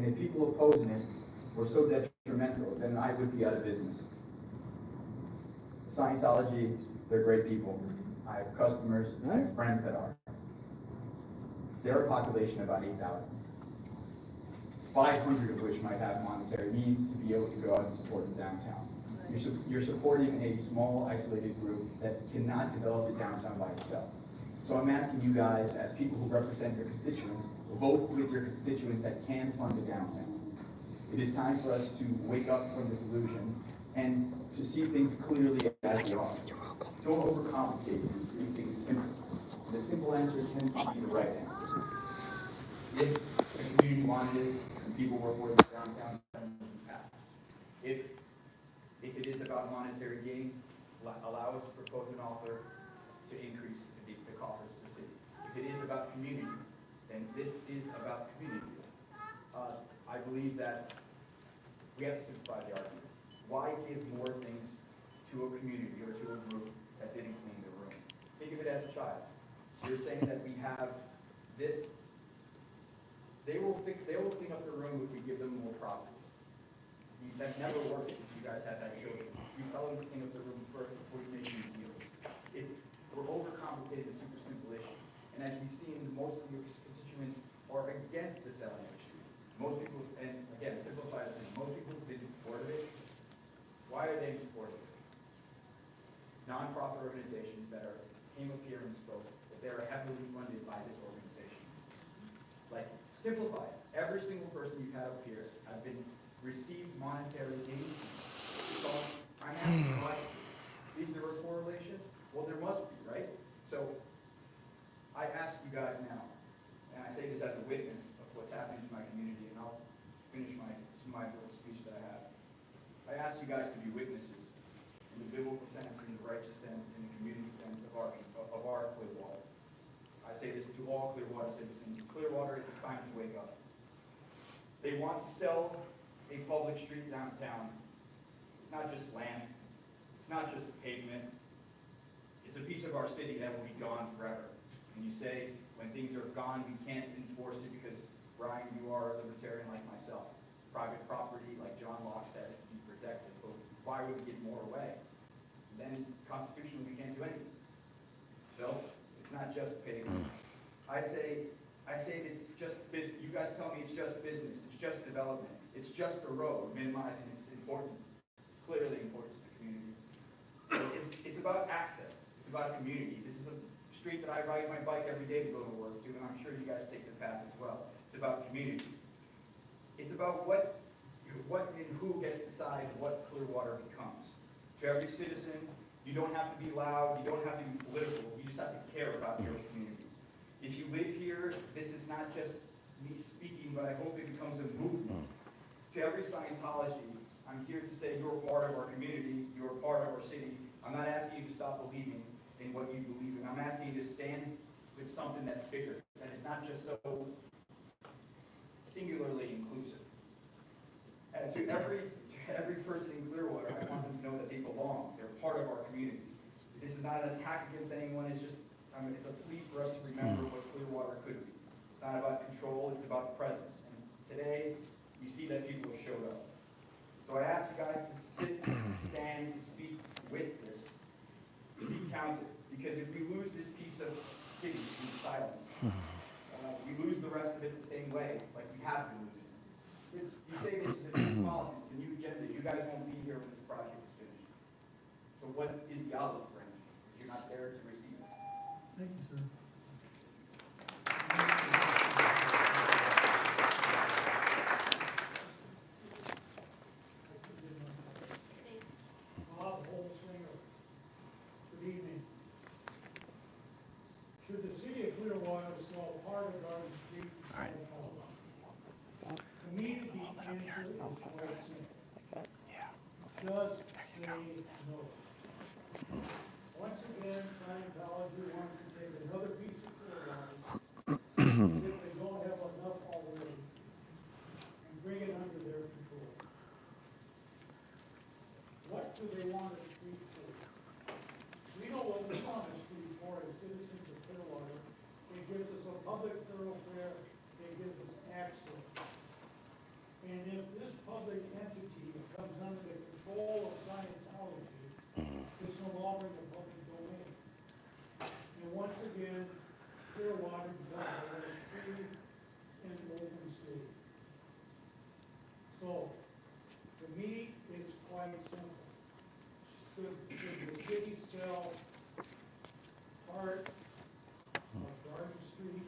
if people opposing it were so detrimental, then I would be out of business. Scientology, they're great people. I have customers, I have friends that are. They're a population of about 8,000. 500 of which might have monetary means to be able to go out and support the downtown. You're supporting a small, isolated group that cannot develop the downtown by itself. So I'm asking you guys, as people who represent your constituents, vote with your constituents that can fund the downtown. It is time for us to wake up from this illusion and to see things clearly as they are. Don't overcomplicate things, make things simple. The simple answer tends to be the right answer. If the community wanted it, and people were for the downtown, if it is about monetary gain, allow us to propose an offer to increase the coffers to the city. If it is about community, then this is about community. I believe that we have to simplify the argument. Why give more things to a community or to a group that didn't clean their room? Think of it as a child. You're saying that we have this, they will clean up their room if we give them more property. That never worked if you guys had that children. You tell them to clean up their room first before you make any deal. We're overcomplicating a super simple issue. And as you've seen, most of your constituents are against the selling of the street. Most people, and again, simplify the thing, most people have been in support of it. Why are they in support of it? Non-profit organizations that came up here and spoke, that they are heavily funded by this organization. Like, simplify it. Every single person you've had up here have been received monetary gain. So I'm asking why. Is there a correlation? Well, there must be, right? So I ask you guys now, and I say this as a witness of what's happening to my community, and I'll finish my little speech that I have. I ask you guys to be witnesses in the biblical sense, in the righteous sense, in the community sense of our Clearwater. I say this to all Clearwater citizens. Clearwater, it's time to wake up. They want to sell a public street downtown. It's not just land. It's not just a pavement. It's a piece of our city that will be gone forever. And you say, when things are gone, we can't enforce it because, Brian, you are a libertarian like myself. Private property, like John Locke said, is to be protected. But why would we give more away? Then, constitutionally, we can't do anything. So, it's not just pavement. I say it's just business. You guys tell me it's just business. It's just development. It's just a road, minimizing its importance. Clearly important to the community. It's about access. It's about community. This is a street that I ride my bike every day to go to work to, and I'm sure you guys take the path as well. It's about community. It's about what and who gets to decide what Clearwater becomes. To every citizen, you don't have to be loud, you don't have to be political, you just have to care about your community. If you live here, this is not just me speaking, but I hope it becomes a movement. To every Scientology, I'm here to say you're a part of our community, you're a part of our city. I'm not asking you to stop believing in what you believe in. I'm asking you to stand with something that's bigger, that is not just so singularly inclusive. And to every person in Clearwater, I want them to know that they belong. They're part of our community. This is not an attack against anyone. It's just, it's a plea for us to remember what Clearwater could be. It's not about control. It's about presence. And today, you see that people have showed up. So I ask you guys to sit, to stand, to speak with this, to be counted. Because if we lose this piece of city in silence, we lose the rest of it the same way, like we have been losing it. You say this is a new policy, it's a new agenda. You guys won't be here when this project is finished. So what is the outlook for you if you're not there to receive it? Thank you, sir. Bob Holsinger. Good evening. Should the city of Clearwater sell part of Garden Street to Scientology? To me, the answer is quite simple. Just say no. Once again, Scientology wants to take another piece of Clearwater, if they don't have enough already, and bring it under their control. What do they want a street for? We know what we want a street for as citizens of Clearwater. It gives us a public thoroughfare, it gives us access. And if this public entity comes under the control of Scientology, it's no longer in the public domain. And once again, Clearwater becomes a free and open city. So, to me, it's quite simple. Should the city sell part street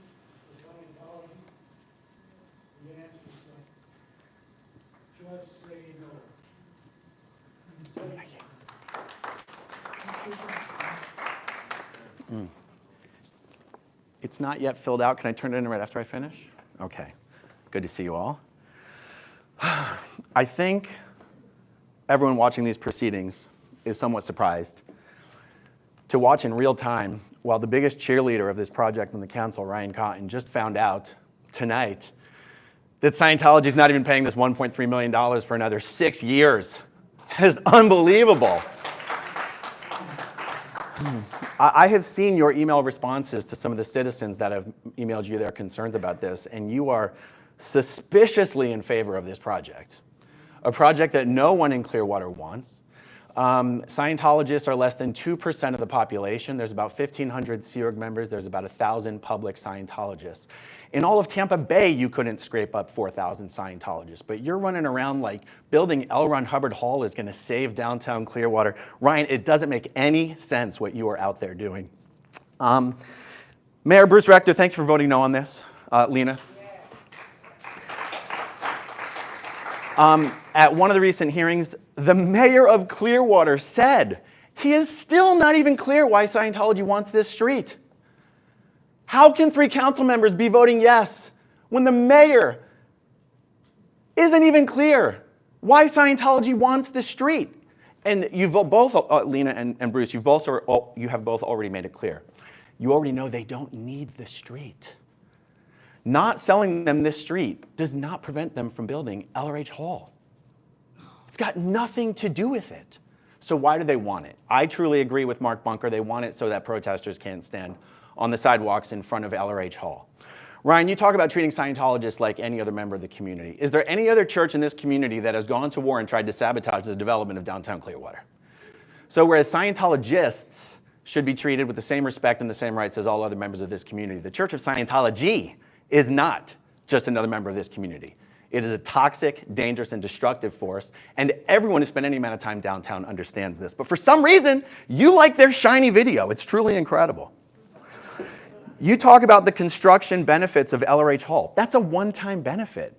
for Scientology? The answer is no. Just say no. It's not yet filled out. Can I turn it in right after I finish? Okay. Good to see you all. I think everyone watching these proceedings is somewhat surprised to watch in real time while the biggest cheerleader of this project in the council, Ryan Cotton, just found out tonight that Scientology is not even paying this $1.3 million for another 6 years. That is unbelievable. I have seen your email responses to some of the citizens that have emailed you their concerns about this, and you are suspiciously in favor of this project, a project that no one in Clearwater wants. Scientologists are less than 2% of the population. There's about 1,500 Sea Org members. There's about 1,000 public Scientologists. In all of Tampa Bay, you couldn't scrape up 4,000 Scientologists, but you're running around like building L. Ron Hubbard Hall is going to save downtown Clearwater. Ryan, it doesn't make any sense what you are out there doing. Mayor Bruce Rector, thank you for voting no on this. Lena? At one of the recent hearings, the mayor of Clearwater said he is still not even clear why Scientology wants this street. How can 3 council members be voting yes when the mayor isn't even clear why Scientology wants this street? And you've both, Lena and Bruce, you have both already made it clear. You already know they don't need the street. Not selling them this street does not prevent them from building LRH Hall. It's got nothing to do with it. So why do they want it? I truly agree with Mark Bunker. They want it so that protesters can't stand on the sidewalks in front of LRH Hall. Ryan, you talk about treating Scientologists like any other member of the community. Is there any other church in this community that has gone to war and tried to sabotage the development of downtown Clearwater? So whereas Scientologists should be treated with the same respect and the same rights as all other members of this community, the Church of Scientology is not just another member of this community. It is a toxic, dangerous, and destructive force, and everyone who spent any amount of time downtown understands this. But for some reason, you like their shiny video. It's truly incredible. You talk about the construction benefits of LRH Hall. That's a one-time benefit.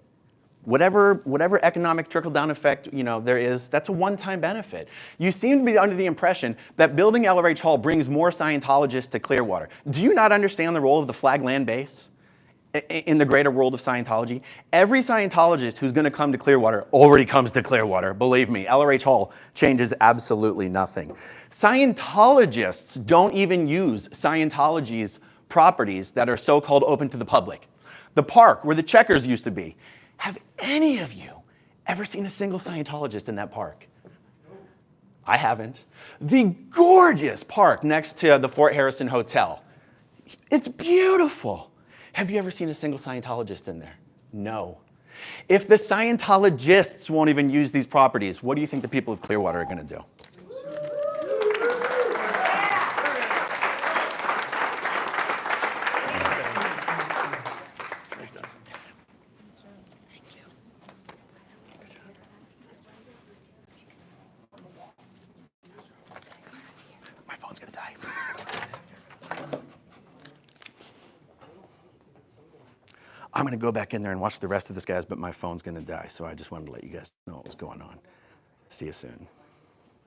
Whatever economic trickle-down effect there is, that's a one-time benefit. You seem to be under the impression that building LRH Hall brings more Scientologists to Clearwater. Do you not understand the role of the flag land base in the greater world of Scientology? Every Scientologist who's going to come to Clearwater already comes to Clearwater. Believe me, LRH Hall changes absolutely nothing. Scientologists don't even use Scientology's properties that are so-called open to the public. The park where the Checkers used to be. Have any of you ever seen a single Scientologist in that park? I haven't. The gorgeous park next to the Fort Harrison Hotel. It's beautiful. Have you ever seen a single Scientologist in there? No. If the Scientologists won't even use these properties, what do you think the people of Clearwater are going to do? My phone's going to die. I'm going to go back in there and watch the rest of this, guys, but my phone's going to die, so I just wanted to let you guys know what was going on. See you soon.